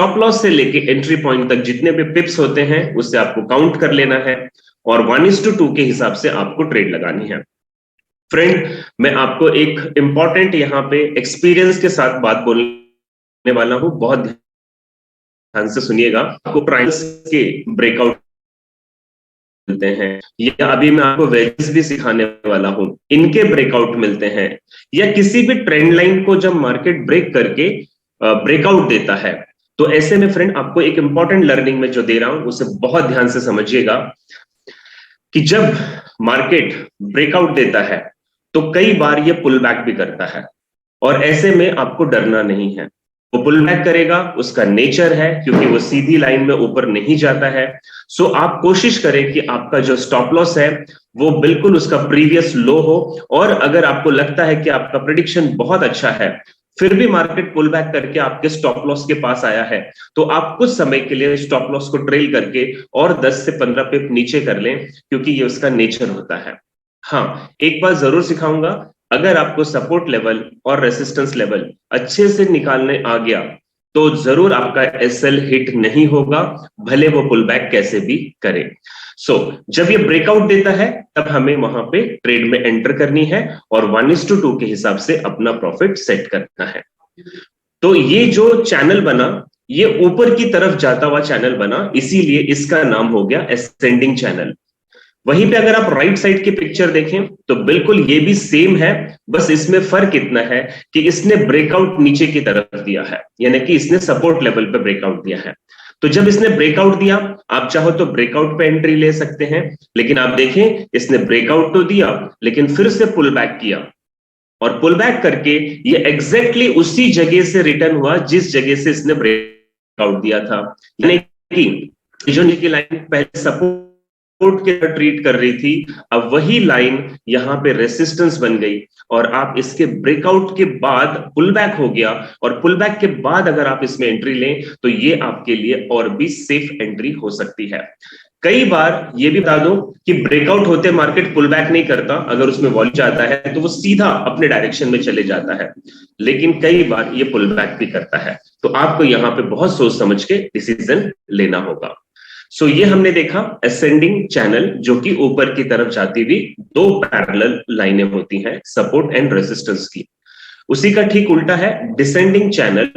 Stop loss से लेके entry point तक जितने भी पिप्स होते हैं उससे आपको काउंट कर लेना है और 1:2 के हिसाब से आपको ट्रेड लगानी है। फ्रेंड, मैं आपको एक इंपॉर्टेंट यहाँ पे एक्सपीरियंस के साथ बात बोलने वाला हूं, बहुत ध्यान से सुनिएगा। आपको प्राइस के ब्रेकआउट मिलते हैं, या अभी मैं आपको वेजेस भी सिखाने वाला हूं, इनके ब्रेकआउट मिलते हैं, या किसी भी ट्रेंड लाइन को जब मार्केट ब्रेक करके ब्रेकआउट देता है, तो ऐसे में फ्रेंड आपको एक इंपॉर्टेंट लर्निंग में जो दे रहा हूं उसे बहुत ध्यान से समझिएगा कि जब मार्केट ब्रेकआउट देता है तो कई बार ये पुल बैक भी करता है, और ऐसे में आपको डरना नहीं है। वो पुल बैक करेगा, उसका नेचर है, क्योंकि वो सीधी लाइन में ऊपर नहीं जाता है। सो आप कोशिश करें कि आपका जो स्टॉप लॉस है वो बिल्कुल उसका प्रीवियस लो हो, और अगर आपको लगता है कि आपका प्रेडिक्शन बहुत अच्छा है फिर भी मार्केट पुल बैक करके आपके स्टॉप लॉस के पास आया है, तो आप कुछ समय के लिए स्टॉप लॉस को ट्रेल करके और 10 से 15 पिप नीचे कर लें, क्योंकि ये उसका नेचर होता है। हाँ, एक बात जरूर सिखाऊंगा, अगर आपको सपोर्ट लेवल और रेसिस्टेंस लेवल अच्छे से निकालने आ गया तो जरूर आपका एसएल हिट नहीं होगा, भले वो पुल बैक कैसे भी करे। जब ये ब्रेकआउट देता है तब हमें वहां पे ट्रेड में एंटर करनी है और 1:2 के हिसाब से अपना प्रॉफिट सेट करना है। तो ये जो चैनल बना, ये ऊपर की तरफ जाता हुआ चैनल बना, इसीलिए इसका नाम हो गया एसेंडिंग चैनल। वहीं पे अगर आप राइट साइड की पिक्चर देखें तो बिल्कुल ये भी सेम है, बस इसमें फर्क इतना है कि इसने ब्रेकआउट नीचे की तरफ दिया है, यानी कि इसने सपोर्ट लेवल पे ब्रेकआउट दिया है। तो जब इसने ब्रेकआउट दिया, आप चाहो तो ब्रेकआउट पे एंट्री ले सकते हैं, लेकिन आप देखें इसने ब्रेकआउट तो दिया लेकिन फिर से पुल बैक किया, और पुल बैक करके ये एग्जैक्टली उसी जगह से रिटर्न हुआ जिस जगह से इसने ब्रेकआउट दिया था। यानी कि जो नीचे लाइन पहले सपोर्ट के ट्रीट कर रही थी, अब वही लाइन यहां पे रेसिस्टेंस बन गई, और आप इसके ब्रेकआउट के बाद पुल बैक हो गया, और पुल बैक के बाद अगर आप इसमें एंट्री लें तो ये आपके लिए और भी सेफ एंट्री हो सकती है। कई बार ये भी बता दो कि ब्रेकआउट होते मार्केट पुल बैक नहीं करता, अगर उसमें वॉल्यूम जाता है तो वो सीधा अपने डायरेक्शन में चले जाता है, लेकिन कई बार ये पुल बैक भी करता है। तो आपको यहां पे बहुत सोच समझ के डिसीजन लेना होगा। ये हमने देखा असेंडिंग चैनल, जो कि ऊपर की तरफ जाती हुई दो पैरेलल लाइनें होती हैं सपोर्ट एंड रेसिस्टेंस की। उसी का ठीक उल्टा है डिसेंडिंग चैनल,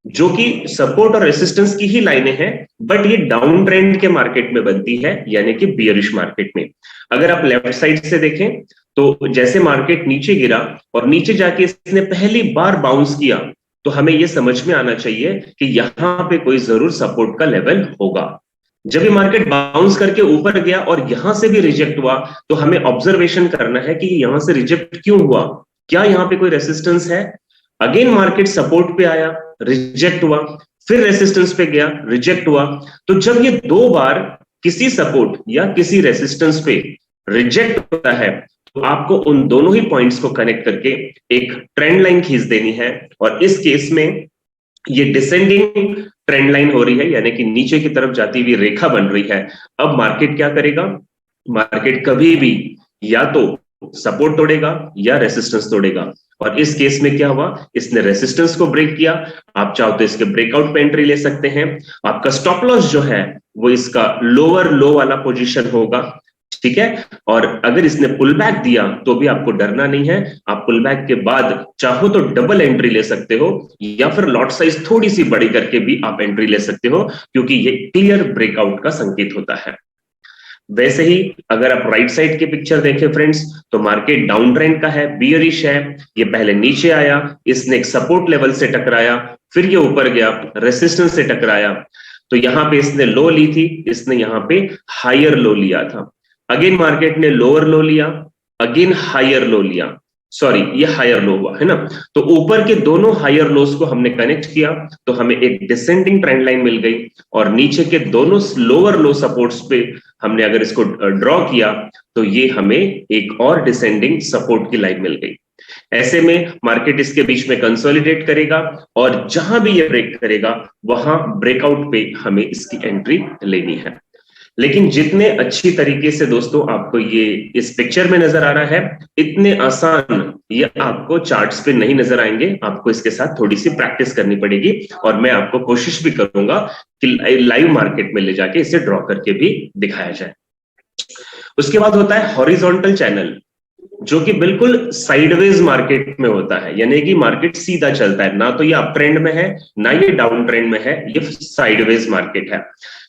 जो कि सपोर्ट और रेसिस्टेंस की ही लाइनें हैं, बट ये डाउन ट्रेंड के मार्केट में बनती है, यानी कि बियरिश मार्केट में। अगर आप लेफ्ट साइड से देखें तो जैसे मार्केट नीचे गिरा और नीचे जाके इसने पहली बार बाउंस किया, तो हमें यह समझ में आना चाहिए कि यहां पे कोई जरूर सपोर्ट का लेवल होगा। जब ये मार्केट बाउंस करके ऊपर गया और यहां से भी रिजेक्ट हुआ, तो हमें ऑब्जर्वेशन करना है कि यहां से रिजेक्ट क्यों हुआ, क्या यहां पे कोई रेसिस्टेंस है। अगेन मार्केट सपोर्ट पे आया, रिजेक्ट हुआ, फिर रेसिस्टेंस पे गया, रिजेक्ट हुआ। तो जब ये दो बार किसी सपोर्ट या किसी रेसिस्टेंस पे रिजेक्ट होता है, तो आपको उन दोनों ही पॉइंट्स को कनेक्ट करके एक ट्रेंड लाइन खींच देनी है, और इस केस में ये डिसेंडिंग ट्रेंड लाइन हो रही है, यानी कि नीचे की तरफ जाती हुई रेखा बन रही है। अब मार्केट क्या करेगा, मार्केट कभी भी या तो सपोर्ट तोड़ेगा या रेसिस्टेंस तोड़ेगा, और इस केस में क्या हुआ, इसने रेसिस्टेंस को ब्रेक किया। आप चाहो तो इसके ब्रेकआउट पे एंट्री ले सकते हैं। आपका स्टॉप लॉस जो है वो इसका लोअर लो वाला पोजीशन होगा, ठीक है। और अगर इसने पुल बैक दिया तो भी आपको डरना नहीं है, आप पुल बैक के बाद चाहो तो डबल एंट्री ले सकते हो, या फिर लॉट साइज थोड़ी सी बड़ी करके भी आप एंट्री ले सकते हो, क्योंकि ये क्लियर ब्रेकआउट का संकेत होता है। वैसे ही अगर आप राइट साइड की पिक्चर देखें फ्रेंड्स, तो मार्केट डाउन ट्रेंड का है, बियरिश है। ये पहले नीचे आया, इसने एक सपोर्ट लेवल से टकराया, फिर ये ऊपर गया, रेसिस्टेंस से टकराया, तो यहां पे इसने लो ली थी, इसने यहां पे हायर लो लिया था। अगेन मार्केट ने लोअर लो लिया, अगेन हायर लो लिया, सॉरी ये हायर लो हुआ है ना। तो ऊपर के दोनों हायर लोस को हमने कनेक्ट किया तो हमें एक डिसेंडिंग ट्रेंड लाइन मिल गई, और नीचे के दोनों लोअर लो सपोर्ट्स पे हमने अगर इसको ड्रॉ किया तो ये हमें एक और डिसेंडिंग सपोर्ट की लाइन मिल गई। ऐसे में मार्केट इसके बीच में कंसोलिडेट करेगा, और जहां भी ये ब्रेक करेगा वहां ब्रेकआउट पे हमें इसकी एंट्री लेनी है। लेकिन जितने अच्छी तरीके से दोस्तों आपको ये इस पिक्चर में नजर आ रहा है, इतने आसान ये आपको चार्ट्स पे नहीं नजर आएंगे। आपको इसके साथ थोड़ी सी प्रैक्टिस करनी पड़ेगी, और मैं आपको कोशिश भी करूंगा कि लाइव मार्केट में ले जाके इसे ड्रॉ करके भी दिखाया जाए। उसके बाद होता है हॉरिजॉन्टल चैनल, जो कि बिल्कुल साइडवेज मार्केट में होता है, यानी कि मार्केट सीधा चलता है, ना तो ये अप ट्रेंड में है ना ये डाउन ट्रेंड में है, ये साइडवेज मार्केट है।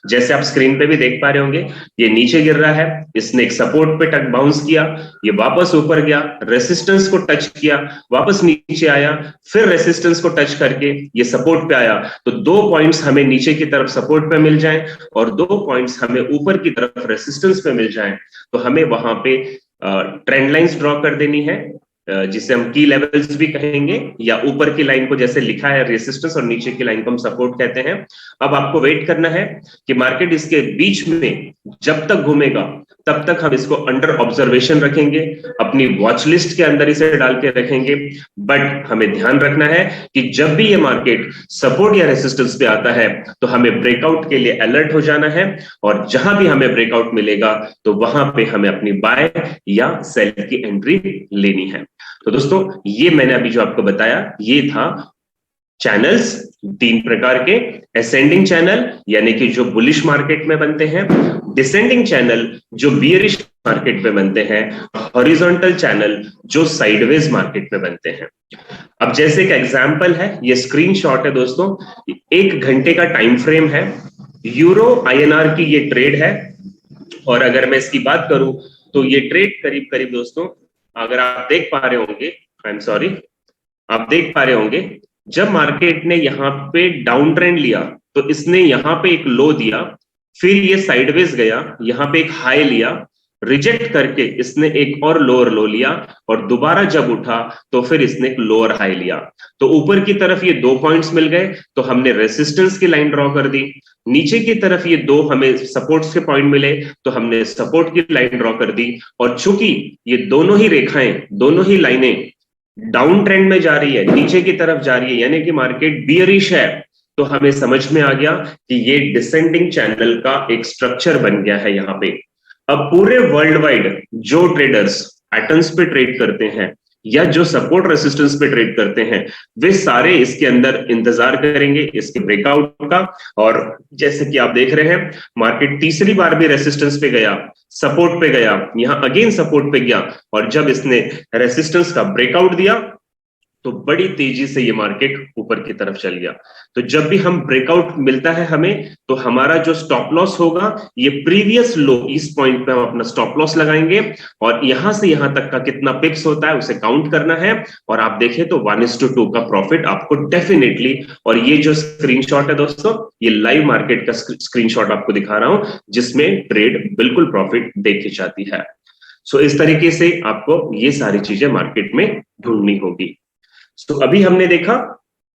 जैसे आप स्क्रीन पे भी देख पा रहे होंगे, ये नीचे गिर रहा है, इसने एक सपोर्ट पे टक बाउंस किया, ये वापस ऊपर गया, रेसिस्टेंस को टच किया, वापस नीचे आया, फिर रेसिस्टेंस को टच करके ये सपोर्ट पे आया। तो 2 पॉइंट्स हमें नीचे की तरफ सपोर्ट पे मिल जाएं और 2 पॉइंट्स हमें ऊपर की तरफ रेसिस्टेंस पे मिल जाएं, तो हमें वहां पे ट्रेंड लाइंस ड्रॉ कर देनी है, जिसे हम की लेवल्स भी कहेंगे, या ऊपर की लाइन को जैसे लिखा है रेसिस्टेंस और नीचे की लाइन को हम सपोर्ट कहते हैं। अब आपको वेट करना है कि मार्केट इसके बीच में जब तक घूमेगा तब तक हम इसको अंडर ऑब्जर्वेशन रखेंगे, अपनी वॉच लिस्ट के अंदर इसे डाल के रखेंगे। बट हमें ध्यान रखना है कि जब भी ये मार्केट सपोर्ट या रेसिस्टेंस पे आता है तो हमें ब्रेकआउट के लिए अलर्ट हो जाना है, और जहां भी हमें ब्रेकआउट मिलेगा तो वहां पे हमें अपनी बाय या सेल की एंट्री लेनी है। तो दोस्तों, ये मैंने अभी जो आपको बताया ये था चैनल्स 3 प्रकार के। असेंडिंग चैनल यानी कि जो बुलिश मार्केट में बनते हैं, डिसेंडिंग चैनल जो बियरिश मार्केट में बनते हैं, हॉरिजॉन्टल चैनल जो साइडवेज मार्केट में बनते हैं। अब जैसे एक एग्जांपल है, ये स्क्रीनशॉट है दोस्तों, 1 घंटे का टाइम फ्रेम है, यूरो आईएनआर की ये ट्रेड है। और अगर मैं इसकी बात करूं तो ये ट्रेड करीब करीब दोस्तों, अगर आप देख पा रहे होंगे, आई एम सॉरी, आप देख पा रहे होंगे, जब मार्केट ने यहां पे डाउन ट्रेंड लिया तो इसने यहां पे एक लो दिया, फिर ये साइडवेज गया, यहां पे एक हाई लिया, रिजेक्ट करके इसने एक और लोअर लो लिया, और दोबारा जब उठा तो फिर इसने एक लोअर हाई लिया। तो ऊपर की तरफ ये 2 पॉइंट्स मिल गए, तो हमने रेसिस्टेंस की लाइन ड्रॉ कर दी। नीचे की तरफ ये 2 हमें सपोर्ट्स के पॉइंट मिले, तो हमने सपोर्ट की लाइन ड्रॉ कर दी। और चूंकि ये दोनों ही रेखाएं, दोनों ही लाइनें डाउन ट्रेंड में जा रही है, नीचे की तरफ जा रही है, यानी कि मार्केट बियरिश है, तो हमें समझ में आ गया कि ये डिसेंडिंग चैनल का एक स्ट्रक्चर बन गया है यहां पे। अब पूरे वर्ल्ड वाइड जो ट्रेडर्स पैटर्न्स पे ट्रेड करते हैं या जो सपोर्ट रेसिस्टेंस पे ट्रेड करते हैं, वे सारे इसके अंदर इंतजार करेंगे इसके ब्रेकआउट का। और जैसे कि आप देख रहे हैं, मार्केट तीसरी बार भी रेसिस्टेंस पे गया, सपोर्ट पे गया, यहां अगेन सपोर्ट पे गया, और जब इसने रेसिस्टेंस का ब्रेकआउट दिया तो बड़ी तेजी से ये मार्केट ऊपर की तरफ चल गया। तो जब भी हम ब्रेकआउट मिलता है हमें, तो हमारा जो स्टॉप लॉस होगा, ये प्रीवियस लो, इस पॉइंट पे हम अपना स्टॉप लॉस लगाएंगे, और यहां से यहां तक का कितना पिप्स होता है उसे काउंट करना है। और आप देखें तो 1:2 का प्रॉफिट आपको डेफिनेटली, और ये जो स्क्रीनशॉट है दोस्तों, ये लाइव मार्केट का स्क्रीनशॉट आपको दिखा रहा हूं, जिसमें ट्रेड बिल्कुल प्रॉफिट देखी जाती है। सो इस तरीके से आपको ये सारी चीजें मार्केट में ढूंढनी होगी। तो अभी हमने देखा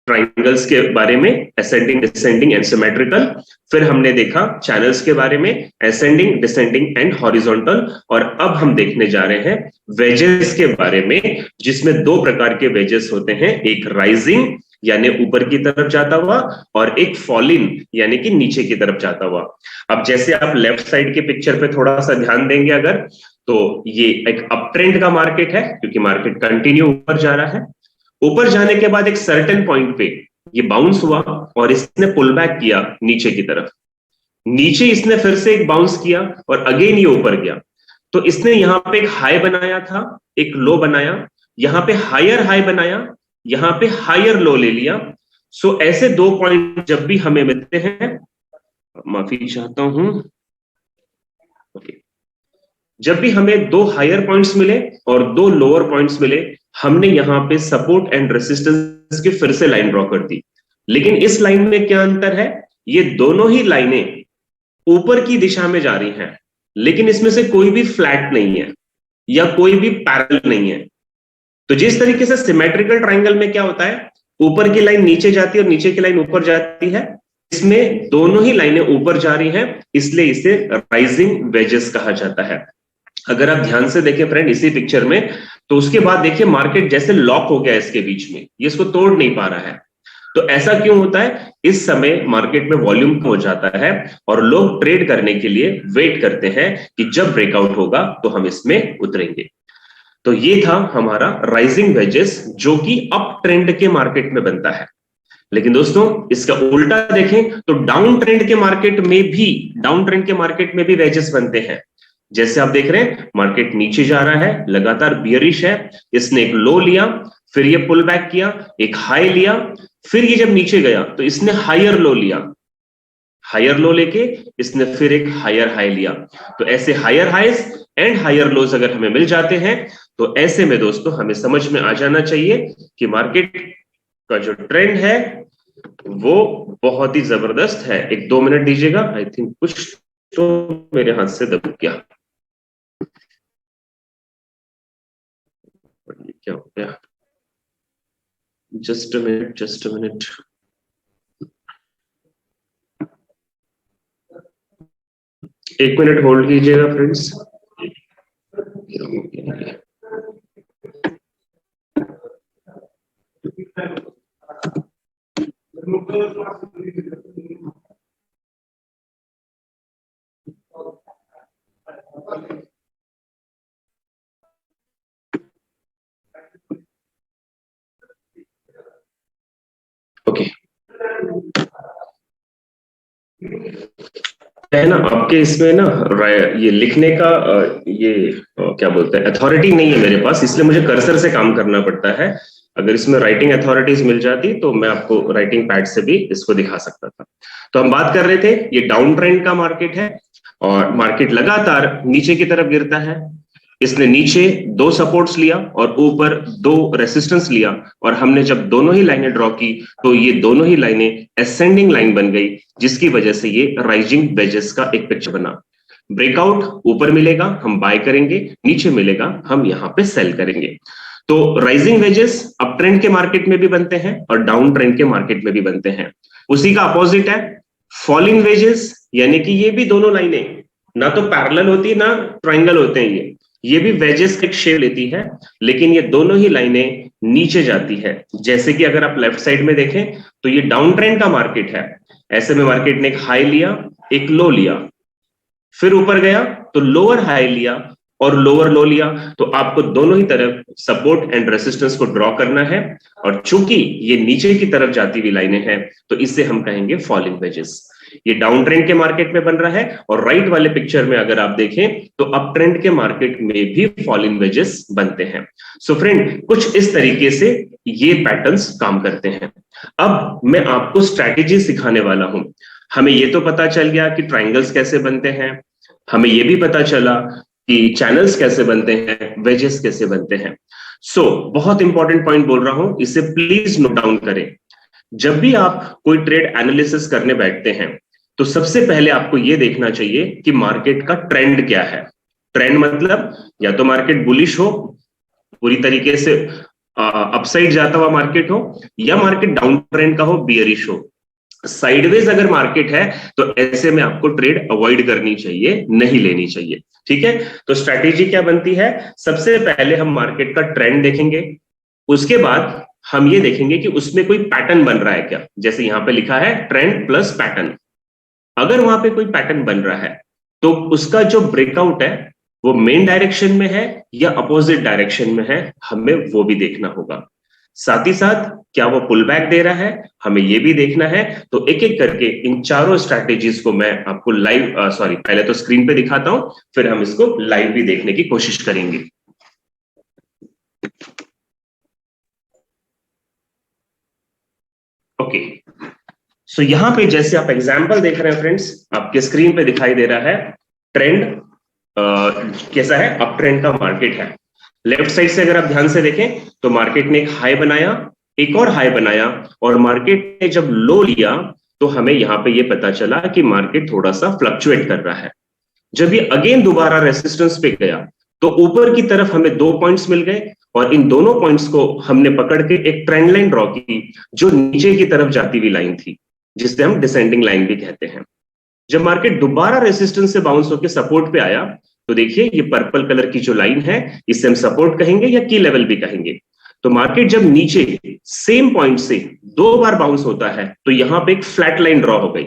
ट्राइंगल्स के बारे में, असेंडिंग, डिसेंडिंग एंड सिमेट्रिकल। फिर हमने देखा चैनल्स के बारे में, असेंडिंग, डिसेंडिंग एंड हॉरिजॉन्टल। और अब हम देखने जा रहे हैं वेजेस के बारे में, जिसमें 2 प्रकार के वेजेस होते हैं, एक राइजिंग यानी ऊपर की तरफ जाता हुआ, और एक फॉलिंग यानी कि नीचे की तरफ जाता हुआ। अब जैसे आप लेफ्ट साइड के पिक्चर पे थोड़ा सा ध्यान देंगे अगर, तो ये एक अप ट्रेंड का मार्केट है, क्योंकि मार्केट कंटिन्यू ऊपर जा रहा है। ऊपर जाने के बाद एक सर्टेन पॉइंट पे ये बाउंस हुआ और इसने पुल बैक किया नीचे की तरफ, नीचे इसने फिर से एक बाउंस किया और अगेन ये ऊपर गया। तो इसने यहां पे एक हाई बनाया था, एक लो बनाया, यहां पे हायर हाई बनाया, यहां पे हायर लो ले लिया। सो ऐसे 2 पॉइंट जब भी हमें मिलते हैं, माफी चाहता हूं, ओके, जब भी हमें 2 हायर पॉइंट्स मिले और 2 लोअर पॉइंट्स मिले, हमने यहां पे सपोर्ट एंड रेसिस्टेंस की फिर से लाइन ड्रॉ कर दी। लेकिन इस लाइन में क्या अंतर है, ये दोनों ही लाइनें ऊपर की दिशा में जा रही हैं, लेकिन इसमें से कोई भी फ्लैट नहीं है या कोई भी पैरेलल नहीं है। तो जिस तरीके से सिमेट्रिकल ट्रायंगल में क्या होता है, ऊपर की लाइन नीचे जाती है और नीचे की लाइन ऊपर जाती है, इसमें दोनों ही लाइनें ऊपर जा रही हैं, इसलिए इसे राइजिंग वेजेस कहा जाता है। अगर आप ध्यान से देखें फ्रेंड इसी पिक्चर में, तो उसके बाद देखिए मार्केट जैसे लॉक हो गया इसके बीच में, ये इसको तोड़ नहीं पा रहा है। तो ऐसा क्यों होता है? इस समय मार्केट में वॉल्यूम कम हो जाता है और लोग ट्रेड करने के लिए वेट करते हैं कि जब ब्रेकआउट होगा तो हम इसमें उतरेंगे। तो ये था हमारा राइजिंग वेजेस जो कि अप ट्रेंड के मार्केट में बनता है। लेकिन दोस्तों इसका उल्टा देखें तो डाउन ट्रेंड के मार्केट में भी वेजेस बनते हैं। जैसे आप देख रहे हैं मार्केट नीचे जा रहा है, लगातार बियरिश है, इसने एक लो लिया, फिर ये पुल बैक किया, एक हाई लिया, फिर ये जब नीचे गया तो इसने हायर लो लिया, हायर लो लेके इसने फिर एक हायर हाई लिया। तो ऐसे higher highs and higher lows अगर हमें मिल जाते हैं तो ऐसे में दोस्तों हमें समझ में आ जाना चाहिए कि मार्केट का जो ट्रेंड है वो बहुत ही जबरदस्त है। एक 2 मिनट दीजिएगा, आई थिंक कुछ तो मेरे हाथ से दब गया। क्या हो गया? Just a minute. एक मिनट होल्ड कीजिएगा फ्रेंड्स। ओके, है ना आपके इसमें ना ये लिखने का ये क्या बोलते हैं अथॉरिटी नहीं है मेरे पास, इसलिए मुझे कर्सर से काम करना पड़ता है। अगर इसमें राइटिंग अथॉरिटीज मिल जाती तो मैं आपको राइटिंग पैड से भी इसको दिखा सकता था। तो हम बात कर रहे थे ये डाउन ट्रेंड का मार्केट है और मार्केट लगातार नीचे की तरफ गिरता है। इसने नीचे 2 सपोर्ट्स लिया और ऊपर 2 रेसिस्टेंस लिया और हमने जब दोनों ही लाइनें ड्रॉ की तो ये दोनों ही लाइनें असेंडिंग लाइन बन गई, जिसकी वजह से ये राइजिंग वेजेस का एक पिक्चर बना। ब्रेकआउट ऊपर मिलेगा हम बाय करेंगे, नीचे मिलेगा हम यहाँ पे सेल करेंगे। तो राइजिंग वेजेस अप ट्रेंड के मार्केट में भी बनते हैं और डाउन ट्रेंड के मार्केट में भी बनते हैं। उसी का अपोजिट है फॉलिंग वेजेस, यानी कि ये भी दोनों लाइनें ना तो पैरेलल होती ना ट्रायंगल होते हैं, ये भी वेजेस की शेप लेती है, लेकिन ये दोनों ही लाइनें नीचे जाती है। जैसे कि अगर आप लेफ्ट साइड में देखें तो ये डाउन ट्रेंड का मार्केट है, ऐसे में मार्केट ने एक हाई लिया, एक लो लिया, फिर ऊपर गया तो लोअर हाई लिया और लोअर लो लिया। तो आपको दोनों ही तरफ सपोर्ट एंड रेसिस्टेंस को ड्रॉ करना है और चूंकि ये नीचे की तरफ जाती हुई लाइनें हैं तो इसे हम कहेंगे फॉलिंग वेजेस। ये डाउन ट्रेंड के मार्केट में बन रहा है और राइट वाले पिक्चर में अगर आप देखें तो अप ट्रेंड के मार्केट में भी फॉलिंग वेजेस बनते हैं। सो फ्रेंड कुछ इस तरीके से ये पैटर्न्स काम करते हैं। अब मैं आपको स्ट्रैटेजी सिखाने वाला हूं। हमें ये तो पता चल गया कि ट्रायंगल्स कैसे बनते हैं, हमें ये भी पता चला कि चैनल्स कैसे बनते हैं, वेजेस कैसे बनते हैं। सो बहुत इंपॉर्टेंट पॉइंट बोल रहा हूं, इसे प्लीज नोट डाउन करें। जब भी आप कोई ट्रेड एनालिसिस करने बैठते हैं तो सबसे पहले आपको यह देखना चाहिए कि मार्केट का ट्रेंड क्या है। ट्रेंड मतलब या तो मार्केट बुलिश हो, पूरी तरीके से अपसाइड जाता हुआ मार्केट हो, या मार्केट डाउन ट्रेंड का हो, बियरिश हो। साइडवेज अगर मार्केट है तो ऐसे में आपको ट्रेड अवॉइड करनी चाहिए, नहीं लेनी चाहिए। ठीक है, तो स्ट्रैटेजी क्या बनती है? सबसे पहले हम मार्केट का ट्रेंड देखेंगे, उसके बाद हम ये देखेंगे कि उसमें कोई पैटर्न बन रहा है क्या। जैसे यहां पे लिखा है ट्रेंड प्लस पैटर्न, अगर वहां पे कोई पैटर्न बन रहा है तो उसका जो ब्रेकआउट है वो मेन डायरेक्शन में है या अपोजिट डायरेक्शन में है, हमें वो भी देखना होगा। साथ ही साथ क्या वो पुल बैक दे रहा है, हमें ये भी देखना है। तो एक एक करके इन चारों स्ट्रैटेजीज को मैं आपको लाइव पहले तो स्क्रीन पे दिखाता हूं, फिर हम इसको लाइव भी देखने की कोशिश करेंगे। ओके, सो यहां पे जैसे आप एग्जांपल देख रहे हैं फ्रेंड्स, आपके स्क्रीन पे दिखाई दे रहा है ट्रेंड कैसा है, अप ट्रेंड का मार्केट है। लेफ्ट साइड से अगर आप ध्यान से देखें तो मार्केट ने एक हाई बनाया, एक और हाई बनाया, और मार्केट ने जब लो लिया तो हमें यहां पे ये पता चला कि मार्केट थोड़ा सा फ्लक्चुएट कर रहा है। जब ये अगेन दोबारा रेसिस्टेंस पे गया तो ऊपर की तरफ हमें 2 पॉइंट्स मिल गए और इन दोनों पॉइंट्स को हमने पकड़ के एक ट्रेंड लाइन ड्रॉ की जो नीचे की तरफ जाती हुई लाइन थी, जिसे हम डिसेंडिंग लाइन भी कहते हैं। जब मार्केट दोबारा रेसिस्टेंस से बाउंस होकर सपोर्ट पे आया तो देखिए ये पर्पल कलर की जो लाइन है इसे हम सपोर्ट कहेंगे या की लेवल भी कहेंगे। तो मार्केट जब नीचे सेम पॉइंट से 2 बार बाउंस होता है तो यहां पे एक फ्लैट लाइन ड्रॉ हो गई,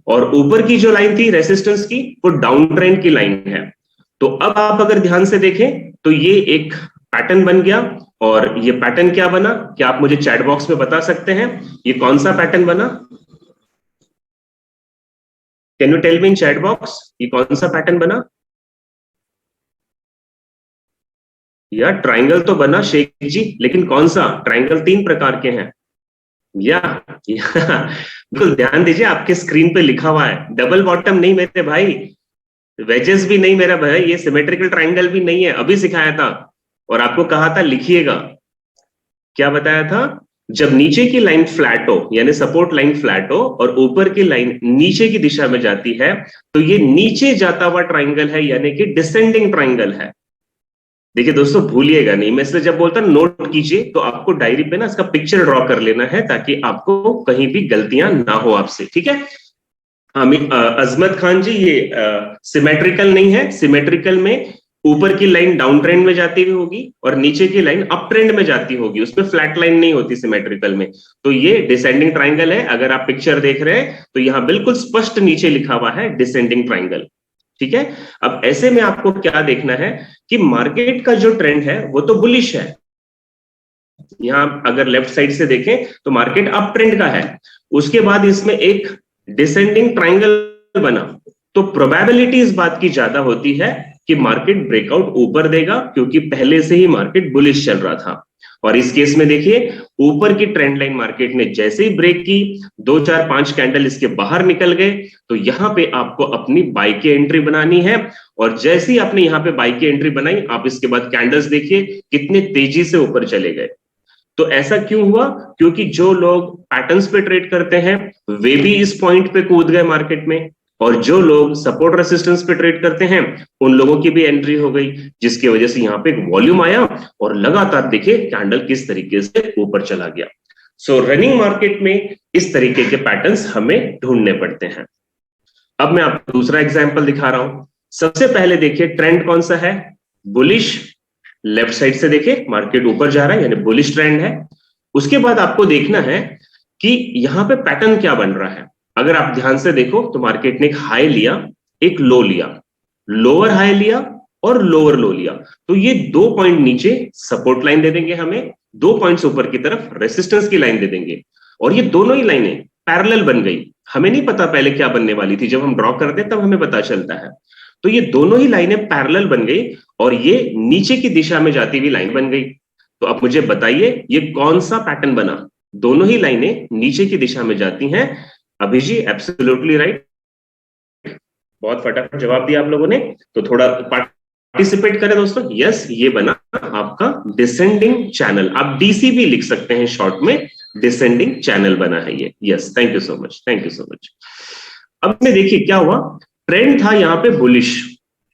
और ऊपर की जो लाइन थी रेसिस्टेंस की वो डाउन ट्रेंड की लाइन है। तो अब आप अगर ध्यान से देखें तो ये एक पैटर्न बन गया, और ये पैटर्न क्या बना, क्या आप मुझे चैट बॉक्स में बता सकते हैं ये कौन सा पैटर्न बना? Can you tell me in chat box, ये कौन सा पैटर्न बना? यार ट्राइंगल तो बना शेख जी, लेकिन कौन सा ट्राइंगल? 3 प्रकार के हैं या बिल्कुल ध्यान दीजिए, आपके स्क्रीन पे लिखा हुआ है डबल बॉटम नहीं मेरे भाई, वेजेस भी नहीं मेरा भाई, ये सिमेट्रिकल ट्राइंगल भी नहीं है, अभी सिखाया था और आपको कहा था लिखिएगा। क्या बताया था? जब नीचे की लाइन फ्लैट हो यानी सपोर्ट लाइन फ्लैट हो और ऊपर की लाइन नीचे की दिशा में जाती है तो ये नीचे जाता हुआ ट्राइंगल है, यानी कि डिसेंडिंग ट्राइंगल है। देखिए दोस्तों भूलिएगा नहीं, मैं इसलिए जब बोलता नोट कीजिए तो आपको डायरी पे ना इसका पिक्चर ड्रॉ कर लेना है ताकि आपको कहीं भी गलतियां ना हो आपसे, ठीक है? अजमत खान जी, ये सिमेट्रिकल नहीं है। सिमेट्रिकल में ऊपर की लाइन डाउन ट्रेंड में जाती हुई होगी और नीचे की लाइन अप ट्रेंड में जाती होगी, उसमें फ्लैट लाइन नहीं होती सिमेट्रिकल में। तो ये डिसेंडिंग ट्राइंगल है। अगर आप पिक्चर देख रहे हैं तो यहां बिल्कुल स्पष्ट नीचे लिखा हुआ है डिसेंडिंग ट्राइंगल, ठीक है? अब ऐसे में आपको क्या देखना है कि मार्केट का जो ट्रेंड है वो तो बुलिश है। यहां अगर लेफ्ट साइड से देखें तो मार्केट अप ट्रेंड का है, उसके बाद इसमें एक डिसेंडिंग ट्राइंगल बना, तो प्रोबेबिलिटी इस बात की ज्यादा होती है कि मार्केट ब्रेकआउट ऊपर देगा, क्योंकि पहले से ही मार्केट बुलिश चल रहा था। और इस केस में देखिए ऊपर की ट्रेंड लाइन मार्केट ने जैसे ही ब्रेक की, 2 4 5 कैंडल इसके बाहर निकल गए, तो यहां पे आपको अपनी बाय की एंट्री बनानी है। और जैसे ही आपने यहां पे बाय की एंट्री बनाई, आप इसके बाद कैंडल्स देखिए कितने तेजी से ऊपर चले गए। तो ऐसा क्यों हुआ? क्योंकि जो लोग पैटर्न्स पे ट्रेड करते हैं वे भी इस पॉइंट पे कूद गए मार्केट में, और जो लोग सपोर्ट रेसिस्टेंस पे ट्रेड करते हैं उन लोगों की भी एंट्री हो गई, जिसकी वजह से यहां पे एक वॉल्यूम आया और लगातार देखिए कैंडल किस तरीके से ऊपर चला गया। सो रनिंग मार्केट में इस तरीके के पैटर्न्स हमें ढूंढने पड़ते हैं। अब मैं आपको दूसरा एग्जांपल दिखा रहा हूं। सबसे पहले देखिए ट्रेंड कौन सा है? बुलिश। लेफ्ट साइड से देखिए मार्केट ऊपर जा रहा है यानी बुलिश ट्रेंड है। उसके बाद आपको देखना है कि यहां पे पैटर्न क्या बन रहा है। अगर आप ध्यान से देखो तो मार्केट ने एक हाई लिया, एक लो लिया, लोअर हाई लिया और लोअर लो लिया, तो ये 2 पॉइंट नीचे सपोर्ट लाइन दे देंगे हमें, 2 पॉइंट्स ऊपर की तरफ रेसिस्टेंस की लाइन दे देंगे, और ये दोनों ही लाइनें पैरेलल बन गई। हमें नहीं पता पहले क्या बनने वाली थी, जब हम ड्रॉ करते हैं तब हमें पता चलता है। तो ये दोनों ही लाइनें पैरेलल बन गई और ये नीचे की दिशा में जाती हुई लाइन बन गई। तो अब मुझे बताइए ये कौन सा पैटर्न बना? दोनों ही लाइनें नीचे की दिशा में जाती हैं। अभी जी एब्सोल्युटली राइट, बहुत फटाफट जवाब दिया आप लोगों ने, तो थोड़ा पार्टिसिपेट करें दोस्तों। यस, ये बना आपका डिसेंडिंग चैनल, आप डीसी भी लिख सकते हैं शॉर्ट में, डिसेंडिंग चैनल बना है ये। Yes, thank you so much, thank you so much. अब में देखिए क्या हुआ, ट्रेंड था यहाँ पे बुलिश,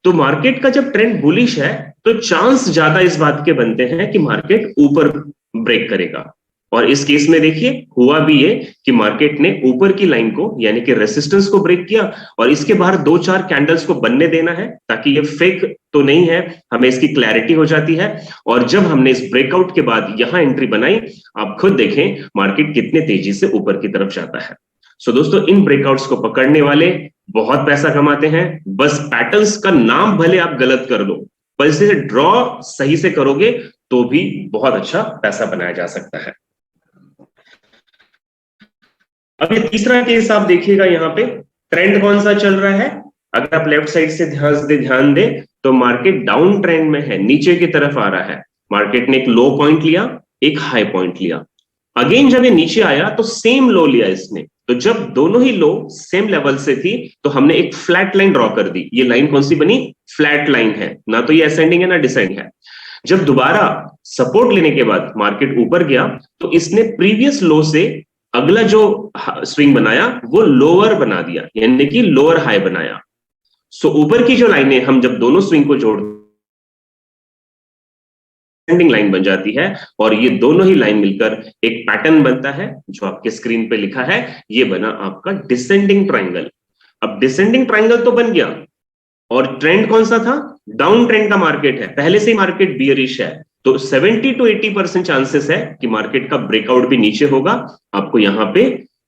तो मार्केट का जब ट्रेंड बुलिश है तो चांस ज्यादा इस बात के बनते हैं कि मार्केट ऊपर ब्रेक करेगा। और इस केस में देखिए हुआ भी ये कि मार्केट ने ऊपर की लाइन को यानी कि रेसिस्टेंस को ब्रेक किया, और इसके बाहर 2 4 कैंडल्स को बनने देना है ताकि ये फेक तो नहीं है, हमें इसकी क्लैरिटी हो जाती है। और जब हमने इस ब्रेकआउट के बाद यहां एंट्री बनाई, आप खुद देखें मार्केट कितने तेजी से ऊपर की तरफ जाता है। सो दोस्तों इन ब्रेकआउट्स को पकड़ने वाले बहुत पैसा कमाते हैं। बस पैटर्न्स का नाम भले आप गलत कर दो, पर इसे ड्रॉ सही से करोगे तो भी बहुत अच्छा पैसा बनाया जा सकता है। अब ये तीसरा केस आप देखिएगा, यहाँ पे ट्रेंड कौन सा चल रहा है। अगर आप लेफ्ट साइड से ध्यान दे तो मार्केट डाउन ट्रेंड में है, नीचे की तरफ आ रहा है। मार्केट ने एक लो पॉइंट लिया, एक हाई पॉइंट लिया, अगेन जब ये नीचे आया तो सेम लो लिया इसने। तो जब दोनों ही लो सेम लेवल से थी तो हमने एक फ्लैट लाइन ड्रॉ कर दी। ये लाइन कौन सी बनी? फ्लैट लाइन है, ना तो ये असेंडिंग है ना डिसेंड है। जब दोबारा सपोर्ट लेने के बाद मार्केट ऊपर गया तो इसने प्रीवियस लो से अगला जो स्विंग बनाया वो लोअर बना दिया, यानी कि लोअर हाई बनाया। सो ऊपर की जो लाइनें हम जब दोनों स्विंग को जोड़ लाइन बन जाती है, और ये दोनों ही लाइन मिलकर एक पैटर्न बनता है जो आपके स्क्रीन पे लिखा है। ये बना आपका डिसेंडिंग ट्राइंगल। अब डिसेंडिंग ट्राइंगल तो बन गया, और ट्रेंड कौन सा था? डाउन ट्रेंड का मार्केट है, पहले से ही मार्केट बियरिश है। तो 70 to 80% चांसेस है कि मार्केट का ब्रेकआउट भी नीचे होगा। आपको यहाँ पे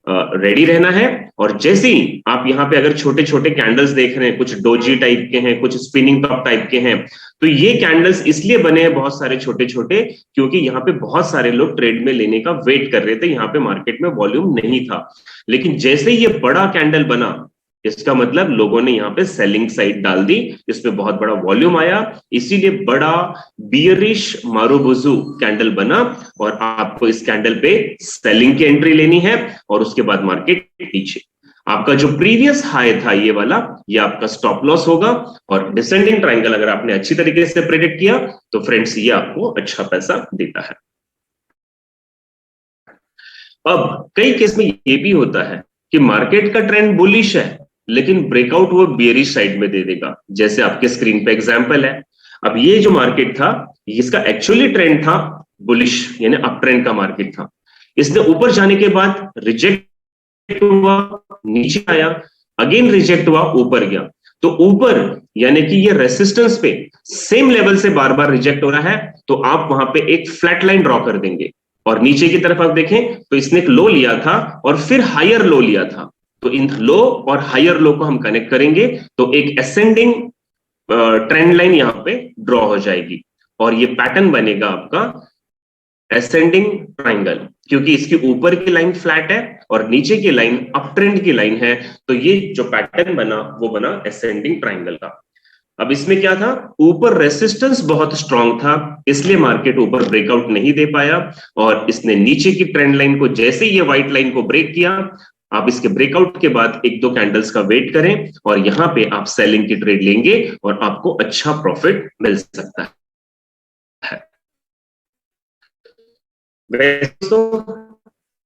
रेडी रहना है। और जैसे ही आप यहाँ पे अगर छोटे छोटे कैंडल्स देख रहे हैं, कुछ डोजी टाइप के हैं, कुछ स्पिनिंग टॉप टाइप के हैं, तो ये कैंडल्स इसलिए बने हैं बहुत सारे छोटे छोटे, क्योंकि यहाँ पे बहुत सारे लोग ट्रेड में लेने का वेट कर रहे थे, यहाँ पे मार्केट में वॉल्यूम नहीं था। लेकिन जैसे ही ये बड़ा कैंडल बना, इसका मतलब लोगों ने यहाँ पे सेलिंग साइड डाल दी, इसमें बहुत बड़ा वॉल्यूम आया, इसीलिए बड़ा बियरिश मारुबुजू कैंडल बना। और आपको इस कैंडल पे सेलिंग की एंट्री लेनी है और उसके बाद मार्केट नीचे। आपका जो प्रीवियस हाई था ये वाला, ये आपका स्टॉप लॉस होगा। और डिसेंडिंग ट्रायंगल अगर आपने अच्छी तरीके से प्रेडिक्ट किया तो फ्रेंड्स ये आपको अच्छा पैसा देता है। अब कई केस में ये भी होता है कि मार्केट का ट्रेंड बुलिश है, लेकिन ब्रेकआउट वो बेयरिश साइड में दे देगा, जैसे आपके स्क्रीन पे एग्जांपल है। अब ये जो मार्केट था, इसका एक्चुअली ट्रेंड था बुलिश, यानी अप ट्रेंड का मार्केट था। इसने ऊपर जाने के बाद रिजेक्ट हुआ, नीचे आया, अगेन रिजेक्ट हुआ, ऊपर गया। तो ऊपर यानी कि ये रेसिस्टेंस पे सेम लेवल से बार बार रिजेक्ट हो रहा है, तो आप वहां पे एक फ्लैट लाइन ड्रॉ कर देंगे। और नीचे की तरफ आप देखें तो इसने एक लो लिया था और फिर हायर लो लिया था, तो इन लो और हायर लो को हम कनेक्ट करेंगे तो एक असेंडिंग ट्रेंड लाइन यहां पे ड्रॉ हो जाएगी। और ये पैटर्न बनेगा आपका असेंडिंग ट्रायंगल, क्योंकि इसके ऊपर की लाइन फ्लैट है और नीचे की लाइन अप ट्रेंड की लाइन है। तो ये जो पैटर्न बना वो बना असेंडिंग ट्रायंगल का। अब इसमें क्या था, ऊपर रेसिस्टेंस बहुत स्ट्रांग था, इसलिए मार्केट ऊपर ब्रेकआउट नहीं दे पाया। और इसने नीचे की ट्रेंड लाइन को, जैसे ये व्हाइट लाइन को ब्रेक किया, आप इसके ब्रेकआउट के बाद एक दो कैंडल्स का वेट करें और यहां पे आप सेलिंग की ट्रेड लेंगे और आपको अच्छा प्रॉफिट मिल सकता है।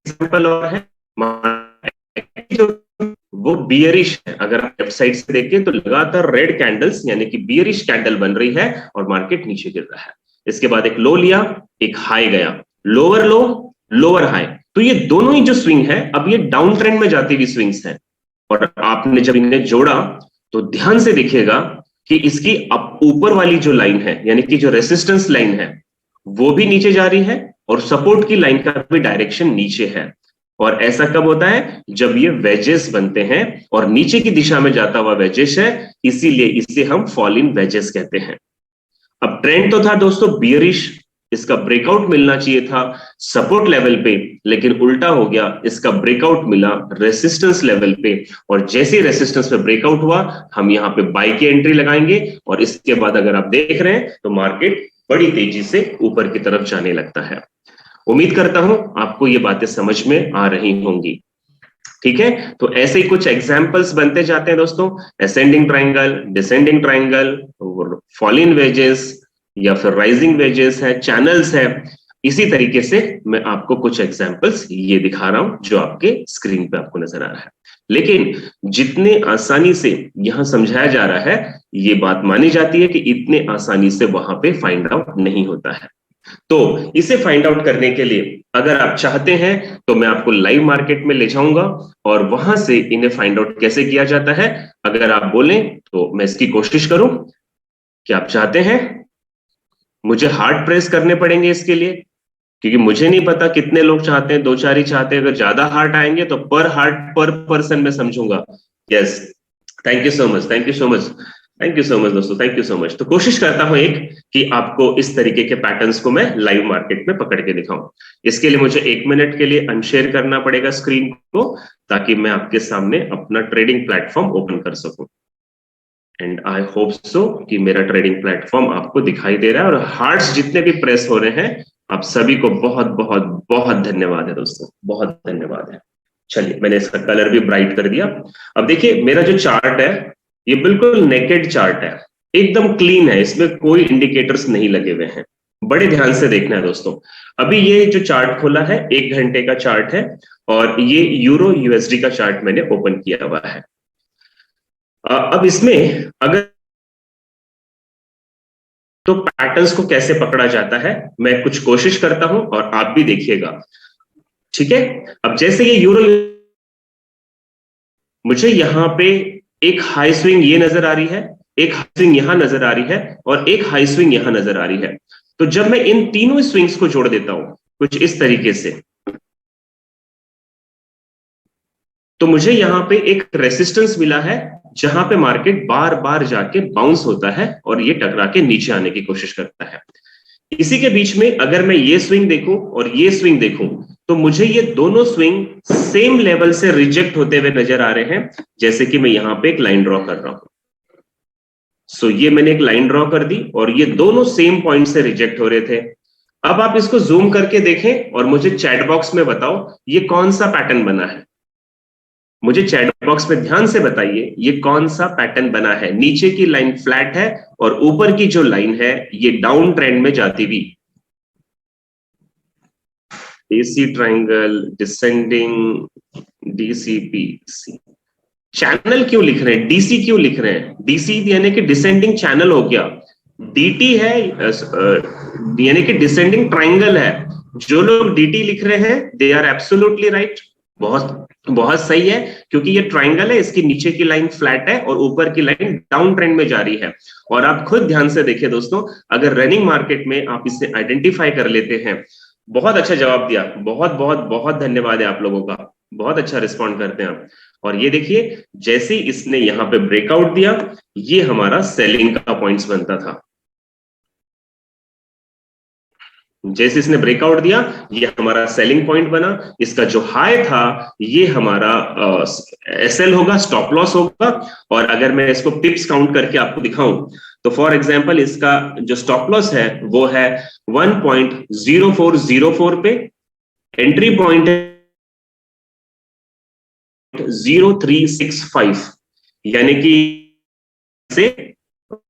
एग्जाम्पल और है, वो बियरिश है। अगर आप लेफ्ट साइड से देखें तो लगातार रेड कैंडल्स यानी कि बियरिश कैंडल बन रही है और मार्केट नीचे गिर रहा है। इसके बाद एक लो लिया, एक हाई गया, लोअर लो, लोअर हाई। तो ये दोनों ही जो स्विंग है, अब ये डाउन ट्रेंड में जाती हुई स्विंग्स हैं। और आपने जब इन्हें जोड़ा तो ध्यान से देखिएगा कि इसकी ऊपर वाली जो लाइन है यानी कि जो रेसिस्टेंस लाइन है वो भी नीचे जा रही है और सपोर्ट की लाइन का भी डायरेक्शन नीचे है। और ऐसा कब होता है, जब ये वेजेस बनते हैं और नीचे की दिशा में जाता हुआ वेजेस है, इसीलिए इसे हम फॉल इन वेजेस कहते हैं। अब ट्रेंड तो था दोस्तों बियरिश, इसका ब्रेकआउट मिलना चाहिए था सपोर्ट लेवल पे, लेकिन उल्टा हो गया, इसका ब्रेकआउट मिला रेसिस्टेंस लेवल पे। और जैसे रेसिस्टेंस पे ब्रेकआउट हुआ, हम यहाँ पे बाई की एंट्री लगाएंगे और इसके बाद अगर आप देख रहे हैं तो मार्केट बड़ी तेजी से ऊपर की तरफ जाने लगता है। उम्मीद करता हूं आपको ये बातें समझ में आ रही होंगी। ठीक है, तो ऐसे ही कुछ एग्जाम्पल्स बनते जाते हैं दोस्तों, ascending triangle, descending triangle, fall in wages या फिर राइजिंग वेजेस है, चैनल्स है। इसी तरीके से मैं आपको कुछ एग्जाम्पल्स ये दिखा रहा हूं जो आपके स्क्रीन पे आपको नजर आ रहा है। लेकिन जितने आसानी से यहां समझाया जा रहा है, ये बात मानी जाती है कि इतने आसानी से वहां पे फाइंड आउट नहीं होता है। तो इसे फाइंड आउट करने के लिए अगर आप चाहते हैं तो मैं आपको लाइव मार्केट में ले जाऊंगा और वहां से इन्हें फाइंड आउट कैसे किया जाता है अगर आप बोलें तो मैं इसकी कोशिश करूं। क्या आप चाहते हैं? मुझे हार्ड प्रेस करने पड़ेंगे इसके लिए, क्योंकि मुझे नहीं पता कितने लोग चाहते हैं, दो चार ही चाहते हैं। अगर ज्यादा हार्ट आएंगे तो पर हार्ट पर पर्सन में समझूंगा। Yes, thank you so much, thank you so much, thank you so much दोस्तों, थैंक यू सो मच। तो कोशिश करता हूं एक कि आपको इस तरीके के पैटर्न्स को मैं लाइव मार्केट में पकड़ के दिखाऊं। इसके लिए मुझे 1 मिनट के लिए अनशेयर करना पड़ेगा स्क्रीन को, ताकि मैं आपके सामने अपना ट्रेडिंग प्लेटफॉर्म ओपन कर सकूं। एंड आई होप सो कि मेरा ट्रेडिंग प्लेटफॉर्म आपको दिखाई दे रहा है और हार्ट्स जितने भी प्रेस हो रहे हैं, आप सभी को बहुत बहुत बहुत धन्यवाद है दोस्तों, बहुत धन्यवाद है। चलिए, मैंने इसका कलर भी ब्राइट कर दिया। अब देखिए मेरा जो चार्ट है ये बिल्कुल नेकेड चार्ट है, एकदम क्लीन है, इसमें कोई इंडिकेटर्स नहीं लगे हुए हैं। बड़े ध्यान से देखना है दोस्तों। अभी ये जो चार्ट खोला है 1 घंटे का चार्ट है और ये यूरो यूएसडी का चार्ट मैंने ओपन किया हुआ है। अब इसमें अगर तो पैटर्न्स को कैसे पकड़ा जाता है मैं कुछ कोशिश करता हूं और आप भी देखिएगा। ठीक है, अब जैसे ये यूरो, मुझे यहां पे एक हाई स्विंग ये नजर आ रही है, एक हाई स्विंग यहां नजर आ रही है और एक हाई स्विंग यहां नजर आ रही है। तो जब मैं इन तीनों स्विंग्स को जोड़ देता हूं कुछ इस तरीके से, तो मुझे यहां पे एक रेसिस्टेंस मिला है जहां पे मार्केट बार बार जाके बाउंस होता है और ये टकरा के नीचे आने की कोशिश करता है। इसी के बीच में अगर मैं ये स्विंग देखूं और ये स्विंग देखूं, तो मुझे ये दोनों स्विंग सेम लेवल से रिजेक्ट होते हुए नजर आ रहे हैं, जैसे कि मैं यहां पे एक लाइन ड्रॉ कर रहा हूं। सो ये मैंने एक लाइन ड्रॉ कर दी और ये दोनों सेम पॉइंट से रिजेक्ट हो रहे थे। अब आप इसको जूम करके देखें और मुझे चैट बॉक्स में बताओ ये कौन सा पैटर्न बना है। मुझे चैट बॉक्स में ध्यान से बताइए ये कौन सा पैटर्न बना है। नीचे की लाइन फ्लैट है और ऊपर की जो लाइन है ये डाउन ट्रेंड में जाती हुई, AC triangle, descending, DCP. Channel क्यों लिख रहे हैं, डीसी क्यों लिख रहे हैं? डीसी यानी कि डिसेंडिंग चैनल हो गया, डीटी है यानी कि डिसेंडिंग ट्राइंगल है। जो लोग डीटी लिख रहे हैं दे आर एब्सोल्युटली राइट, बहुत बहुत सही है, क्योंकि ये ट्राइंगल है, इसकी नीचे की लाइन फ्लैट है और ऊपर की लाइन डाउन ट्रेंड में जा रही है। और आप खुद ध्यान से देखिए दोस्तों, अगर रनिंग मार्केट में आप इसे आइडेंटिफाई कर लेते हैं। बहुत अच्छा जवाब दिया, बहुत बहुत बहुत धन्यवाद है आप लोगों का, बहुत अच्छा रिस्पॉन्ड करते हैं आप। और ये देखिए जैसे ही इसने यहां पे ब्रेकआउट दिया, ये हमारा सेलिंग का पॉइंट्स बनता था। जैसे इसने ब्रेकआउट दिया ये हमारा सेलिंग पॉइंट बना, इसका जो हाई था ये हमारा एसएल होगा, स्टॉप लॉस होगा। और अगर मैं इसको पिप्स काउंट करके आपको दिखाऊं, तो फॉर एग्जांपल इसका जो स्टॉप लॉस है वो है 1.0404 पे, एंट्री पॉइंट 0365, यानी कि से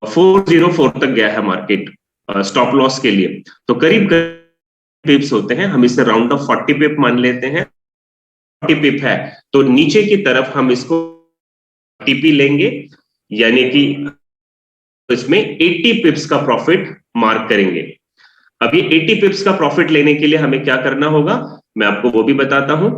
404 तक गया है मार्केट स्टॉप लॉस के लिए। तो करीब पिप्स होते हैं, हम इसे राउंड ऑफ 40 पिप मान लेते हैं। 40 पिप है तो नीचे की तरफ हम इसको टीपी लेंगे, यानी कि इसमें 80 पिप्स का प्रॉफिट मार्क करेंगे। अब ये 80 पिप्स का प्रॉफिट लेने के लिए हमें क्या करना होगा, मैं आपको वो भी बताता हूं।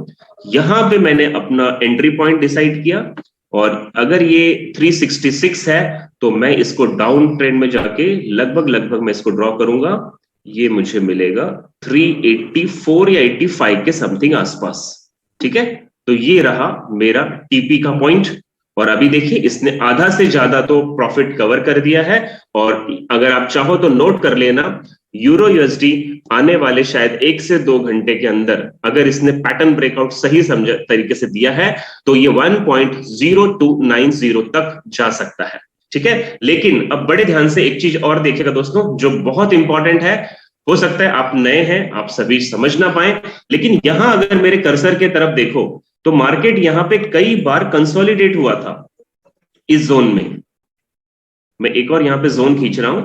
यहां पे मैंने अपना एंट्री पॉइंट डिसाइड किया और अगर ये 366 है तो मैं इसको डाउन ट्रेंड में जाके लगभग मैं इसको ड्रॉ करूंगा, ये मुझे मिलेगा 384 या 85 के समथिंग आसपास। ठीक है, तो ये रहा मेरा टीपी का पॉइंट। और अभी देखिए इसने आधा से ज्यादा तो प्रॉफिट कवर कर दिया है। और अगर आप चाहो तो नोट कर लेना, यूरो यूएसडी आने वाले शायद 1 से 2 घंटे के अंदर अगर इसने पैटर्न ब्रेकआउट सही समझ तरीके से दिया है तो ये 1.0290 तक जा सकता है। ठीक है, लेकिन अब बड़े ध्यान से एक चीज और देखिएगा दोस्तों जो बहुत इंपॉर्टेंट है। हो सकता है आप नए हैं, आप सभी समझ ना पाए, लेकिन यहां अगर मेरे कर्सर के तरफ देखो तो मार्केट यहां पे कई बार कंसोलिडेट हुआ था इस जोन में। मैं एक और यहां पे जोन खींच रहा हूं,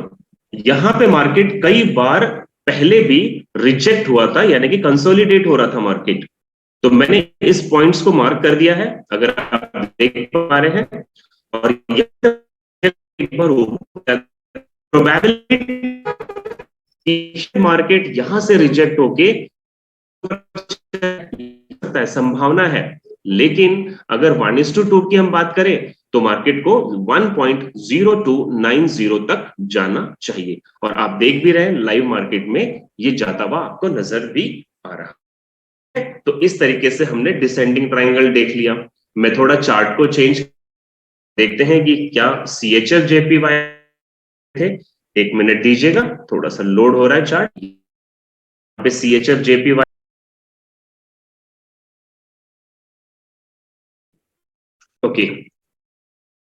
यहां पे मार्केट कई बार पहले भी रिजेक्ट हुआ था, यानी कि कंसोलिडेट हो रहा था मार्केट। तो मैंने इस पॉइंट्स को मार्क कर दिया है, अगर आप देख पा रहे हैं। और एक बार प्रोबेबिलिटी मार्केट यहां से रिजेक्ट होके संभावना है, लेकिन अगर 1:2 की हम बात करें तो मार्केट को 1.0290 तक जाना चाहिए। और आप देख भी रहे हैं लाइव मार्केट में ये जाता हुआ आपको नजर भी आ रहा है। तो इस तरीके से हमने डिसेंडिंग ट्राइंगल देख लिया। मैं थोड़ा चार्ट को चेंज देखते हैं कि क्या CHF JPY थे। 1 मिनट दीजिएगा, थोड़ा सा लोड हो रहा है चार्ट। यहाँ पे CHF JPY, ओके,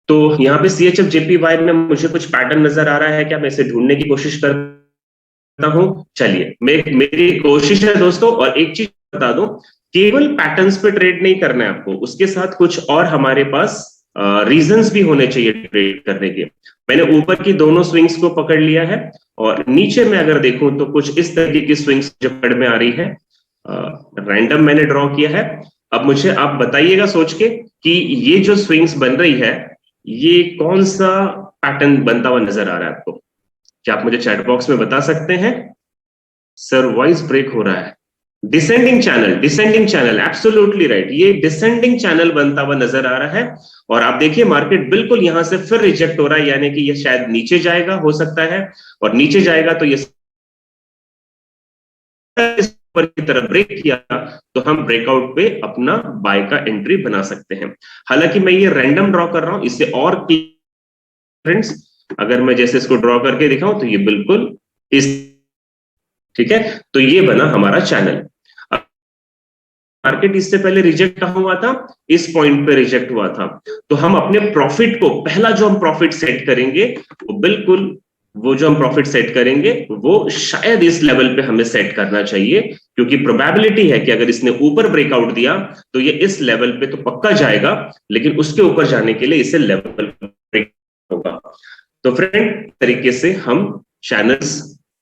तो यहाँ पे CHF JPY में मुझे कुछ पैटर्न नजर आ रहा है क्या, मैं इसे ढूंढने की कोशिश करता हूं। चलिए, मेरी कोशिश है दोस्तों। और एक चीज बता दूं, केवल पैटर्न्स पे ट्रेड नहीं करना है आपको, उसके साथ कुछ और हमारे पास रीजंस भी होने चाहिए ट्रेड करने के। मैंने ऊपर की दोनों स्विंग्स को पकड़ लिया है और नीचे में अगर देखूं तो कुछ इस तरीके की स्विंग्स जो पकड़ में आ रही है, रैंडम मैंने ड्रॉ किया है। अब मुझे आप बताइएगा सोच के कि ये जो स्विंग्स बन रही है ये कौन सा पैटर्न बनता हुआ नजर आ रहा है आपको। क्या आप मुझे चैट बॉक्स में बता सकते हैं? सर वॉइस ब्रेक हो रहा है। डिसेंडिंग चैनल, एब्सोल्युटली राइट, ये डिसेंडिंग चैनल बनता हुआ नजर आ रहा है। और आप देखिए मार्केट बिल्कुल यहां से फिर रिजेक्ट हो रहा है, यानी कि ये शायद नीचे जाएगा, हो सकता है, और नीचे जाएगा तो ये ऊपर की तरफ ब्रेक किया तो हम ब्रेकआउट पे अपना बाय का एंट्री बना सकते हैं। हालांकि मैं ये रैंडम ड्रॉ कर रहा हूं, इससे और फ्रेंड्स अगर मैं जैसे इसको ड्रॉ करके दिखाऊं तो ये बिल्कुल इस, ठीक है, तो ये बना हमारा चैनल। मार्केट इससे पहले रिजेक्ट कहां हुआ था, इस पॉइंट पे रिजेक्ट हुआ था। तो हम अपने प्रॉफिट को, पहला जो हम प्रॉफिट सेट करेंगे वो बिल्कुल, वो जो हम प्रॉफिट सेट करेंगे वो शायद इस लेवल पे हमें सेट करना चाहिए, क्योंकि प्रोबेबिलिटी है कि अगर इसने ऊपर ब्रेकआउट दिया तो ये इस लेवल पे तो पक्का जाएगा, लेकिन उसके ऊपर जाने के लिए इसे लेवल ब्रेक होगा। तो फ्रेंड तरीके से हम चैनल्स,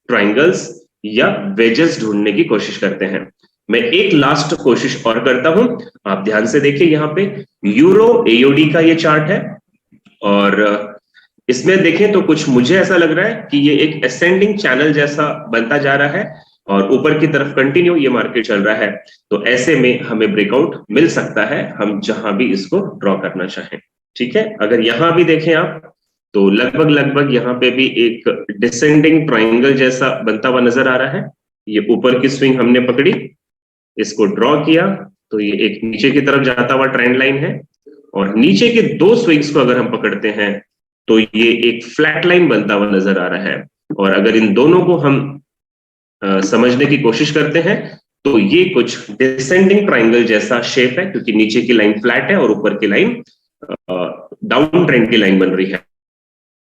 ट्राइंगल्स या वेजेस ढूंढने की कोशिश करते हैं। मैं एक लास्ट कोशिश और करता हूं, आप ध्यान से देखिए, यहाँ पे यूरो एओडी का ये चार्ट है और इसमें देखें तो कुछ मुझे ऐसा लग रहा है कि ये एक असेंडिंग चैनल जैसा बनता जा रहा है और ऊपर की तरफ कंटिन्यू ये मार्केट चल रहा है। तो ऐसे में हमें ब्रेकआउट मिल सकता है, हम जहां भी इसको ड्रॉ करना चाहें। ठीक है, अगर यहां भी देखें आप तो लगभग लगभग यहाँ पे भी एक डिसेंडिंग ट्राइंगल जैसा बनता हुआ नजर आ रहा है। ये ऊपर की स्विंग हमने पकड़ी, इसको ड्रॉ किया तो ये एक नीचे की तरफ जाता हुआ ट्रेंड लाइन है, और नीचे के दो स्विंग्स को अगर हम पकड़ते हैं तो ये एक फ्लैट लाइन बनता हुआ नजर आ रहा है। और अगर इन दोनों को हम समझने की कोशिश करते हैं तो ये कुछ डिसेंडिंग ट्राइंगल जैसा शेप है, क्योंकि नीचे की लाइन फ्लैट है और ऊपर की लाइन डाउन ट्रेंड की लाइन बन रही है।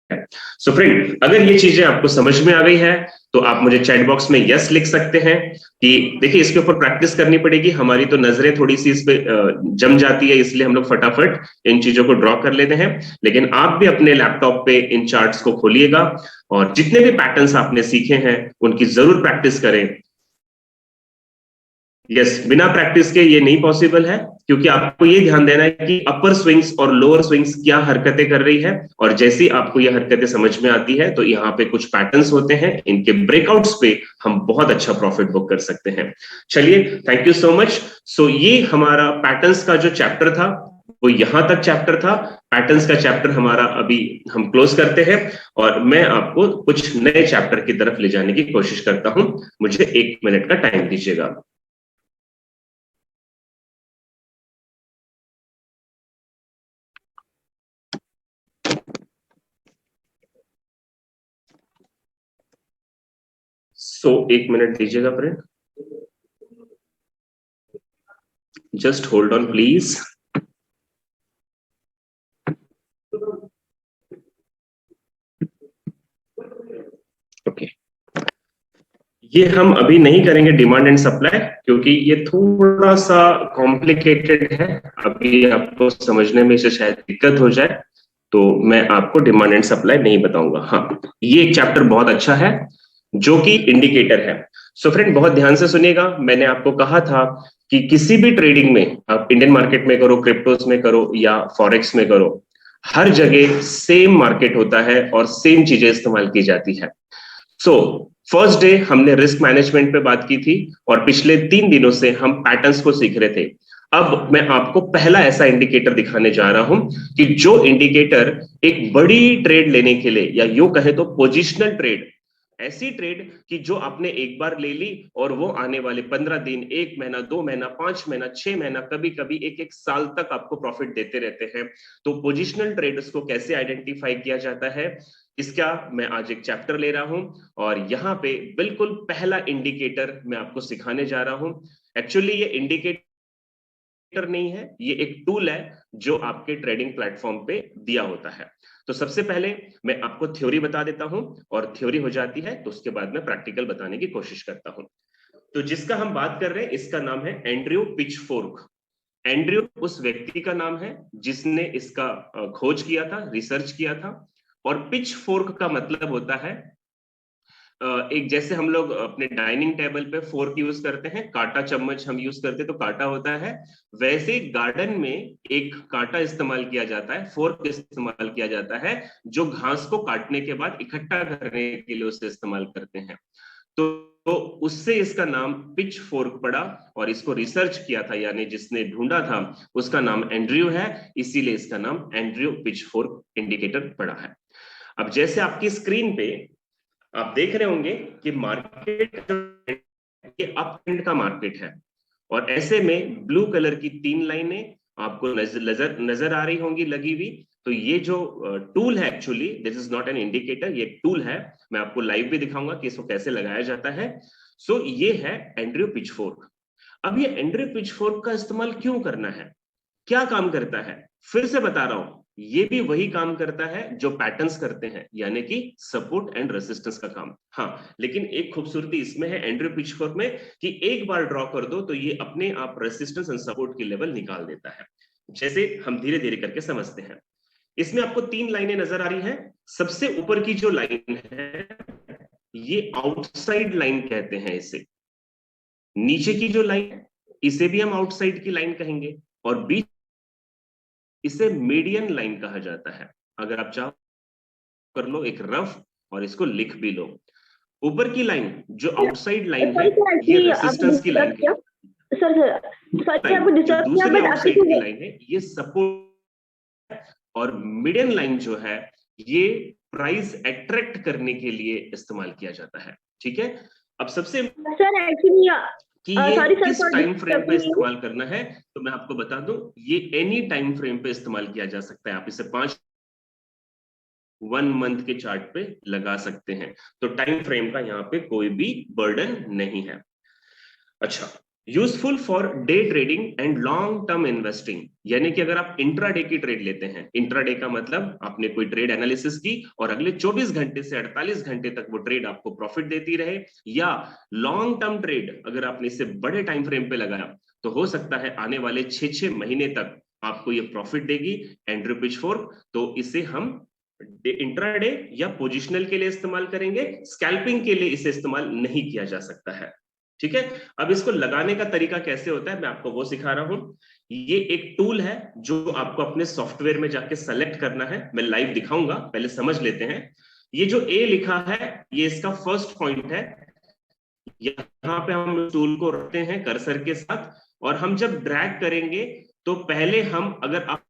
सो फ्रेंड, अगर ये चीजें आपको समझ में आ गई है तो आप मुझे चैट बॉक्स में यस लिख सकते हैं कि देखिए इसके ऊपर प्रैक्टिस करनी पड़ेगी, हमारी तो नजरें थोड़ी सी इस पे जम जाती है, इसलिए हम लोग फटाफट इन चीजों को ड्रॉ कर लेते हैं। लेकिन आप भी अपने लैपटॉप पे इन चार्ट्स को खोलिएगा और जितने भी पैटर्न्स आपने सीखे हैं उनकी जरूर प्रैक्टिस करें। यस, बिना प्रैक्टिस के ये नहीं पॉसिबल है, क्योंकि आपको ये ध्यान देना है कि अपर स्विंग्स और लोअर स्विंग्स क्या हरकतें कर रही है, और जैसी आपको ये हरकतें समझ में आती है तो यहाँ पे कुछ पैटर्न्स होते हैं, इनके ब्रेकआउट्स पे हम बहुत अच्छा प्रॉफिट बुक कर सकते हैं। चलिए, थैंक यू सो मच। सो ये हमारा पैटर्न्स का जो चैप्टर था वो यहां तक चैप्टर था। पैटर्न्स का चैप्टर हमारा अभी हम क्लोज करते हैं और मैं आपको कुछ नए चैप्टर की तरफ ले जाने की कोशिश करता हूं। मुझे 1 मिनट का टाइम दीजिएगा। सो 1 मिनट दीजिएगा friend, just hold on please. Okay, ये हम अभी नहीं करेंगे डिमांड एंड सप्लाई, क्योंकि ये थोड़ा सा कॉम्प्लिकेटेड है, अभी आपको समझने में इसे शायद दिक्कत हो जाए, तो मैं आपको डिमांड एंड सप्लाई नहीं बताऊंगा। हाँ, ये एक चैप्टर बहुत अच्छा है जो कि इंडिकेटर है। सो फ्रेंड, बहुत ध्यान से सुनिएगा, मैंने आपको कहा था कि किसी भी ट्रेडिंग में, आप इंडियन मार्केट में करो, क्रिप्टोस में करो या फॉरेक्स में करो, हर जगह सेम मार्केट होता है और सेम चीजें इस्तेमाल की जाती है। सो फर्स्ट डे हमने रिस्क मैनेजमेंट पे बात की थी और पिछले 3 दिनों से हम पैटर्न्स को सीख रहे थे। अब मैं आपको पहला ऐसा इंडिकेटर दिखाने जा रहा हूं कि जो इंडिकेटर एक बड़ी ट्रेड लेने के लिए, या यूं कहे तो पोजिशनल ट्रेड, ऐसी ट्रेड कि जो आपने एक बार ले ली और वो आने वाले 15 दिन, 1 महीना, 2 महीना, 5 महीना, 6 महीना, कभी कभी 1 1 साल तक आपको प्रॉफिट देते रहते हैं। तो पोजिशनल ट्रेडर्स को कैसे आइडेंटिफाई किया जाता है, इसका मैं आज एक चैप्टर ले रहा हूं और यहाँ पे बिल्कुल पहला इंडिकेटर मैं आपको सिखाने जा रहा हूं। एक्चुअली ये इंडिकेटर नहीं है, ये एक टूल है जो आपके ट्रेडिंग प्लेटफॉर्म पे दिया होता है। तो सबसे पहले मैं आपको थ्योरी बता देता हूं और थ्योरी हो जाती है तो उसके बाद मैं प्रैक्टिकल बताने की कोशिश करता हूं। तो जिसका हम बात कर रहे हैं इसका नाम है एंड्रयू पिचफोर्क। एंड्रयू उस व्यक्ति का नाम है जिसने इसका खोज किया था, रिसर्च किया था। और पिच फोर्क का मतलब होता है एक, जैसे हम लोग अपने डाइनिंग टेबल पे फोर्क यूज करते हैं, कांटा चम्मच हम यूज करते हैं तो कांटा होता है, वैसे गार्डन में एक कांटा इस्तेमाल किया जाता है, फोर्क इस्तेमाल किया जाता है, जो घास को काटने के बाद इकट्ठा करने के लिए उसे इस्तेमाल करते हैं। तो उससे इसका नाम पिच फोर्क पड़ा और इसको रिसर्च किया था, यानी जिसने ढूंढा था उसका नाम एंड्रयू है, इसीलिए इसका नाम एंड्रयू पिच फोर्क इंडिकेटर पड़ा है। अब जैसे आपकी स्क्रीन पे आप देख रहे होंगे कि मार्केट ये अप ट्रेंड का मार्केट है, और ऐसे में ब्लू कलर की 3 लाइनें आपको नजर आ रही होंगी लगी हुई। तो ये जो टूल है, actually this is not an indicator, ये टूल है, मैं आपको लाइव भी दिखाऊंगा कि इसको कैसे लगाया जाता है। सो ये है एंड्रयू पिचफोर्क। अब ये एंड्रयू पिचफोर्क का इस्तेमाल क्यों करना है, क्या काम करता है, फिर से बता रहा हूं, ये भी वही काम करता है जो पैटर्न्स करते हैं, यानी कि सपोर्ट एंड रेसिस्टेंस का काम। हाँ, लेकिन एक खूबसूरती इसमें है एंड्रयू पिचफोर्क में कि एक बार ड्रॉ कर दो तो ये अपने आप रेसिस्टेंस एंड सपोर्ट की लेवल निकाल देता है। जैसे हम धीरे धीरे करके समझते हैं। इसमें आपको 3 लाइनें नजर आ रही हैं। सबसे ऊपर की जो लाइन है ये आउटसाइड लाइन कहते हैं इसे। नीचे की जो लाइन है इसे भी हम आउटसाइड की लाइन कहेंगे, और बीच इसे मीडियन लाइन कहा जाता है। अगर आप चाहो कर लो एक रफ और इसको लिख भी लो। ऊपर की लाइन जो आउटसाइड लाइन है ये रेसिस्टेंस की लाइन है। सर आपको जो डिस्टर्ब किया, दूसरी बट आउटसाइड की लाइन है ये सपोर्ट, और मिडियन लाइन जो है ये प्राइस अट्रैक्ट करने के लिए इस्तेमाल किया जाता है। ठीक है, अब सबसे सर एक्चुअली कि ये सॉरी सर किस फॉर टाइम फ्रेम पे डिस्टर्बिंग यू। इस्तेमाल करना है, तो मैं आपको बता दूं ये एनी टाइम फ्रेम पे इस्तेमाल किया जा सकता है। आप इसे 1 मंथ के चार्ट पे लगा सकते हैं, तो टाइम फ्रेम का यहाँ पे कोई भी बर्डन नहीं है। अच्छा, useful for day trading and long term investing, यानी कि अगर आप इंट्राडे की ट्रेड लेते हैं, इंट्राडे का मतलब आपने कोई ट्रेड एनालिसिस की और अगले 24 घंटे से 48 घंटे तक वो ट्रेड आपको प्रॉफिट देती रहे, या लॉन्ग टर्म ट्रेड अगर आपने इसे बड़े टाइम फ्रेम पे लगाया तो हो सकता है आने वाले 6 महीने तक आपको ये प्रॉफिट देगी एंड्रयू पिचफोर्क। तो इसे हम इंट्राडे या पोजिशनल के लिए इस्तेमाल करेंगे, स्कैल्पिंग के लिए इसे इस्तेमाल नहीं किया जा सकता है। ठीक है, अब इसको लगाने का तरीका कैसे होता है मैं आपको वो सिखा रहा हूं। ये एक टूल है जो आपको अपने सॉफ्टवेयर में जाके सेलेक्ट करना है, मैं लाइव दिखाऊंगा, पहले समझ लेते हैं। ये जो ए लिखा है ये इसका फर्स्ट पॉइंट है, यहां पे हम टूल को रखते हैं कर्सर के साथ, और हम जब ड्रैग करेंगे तो पहले हम, अगर आप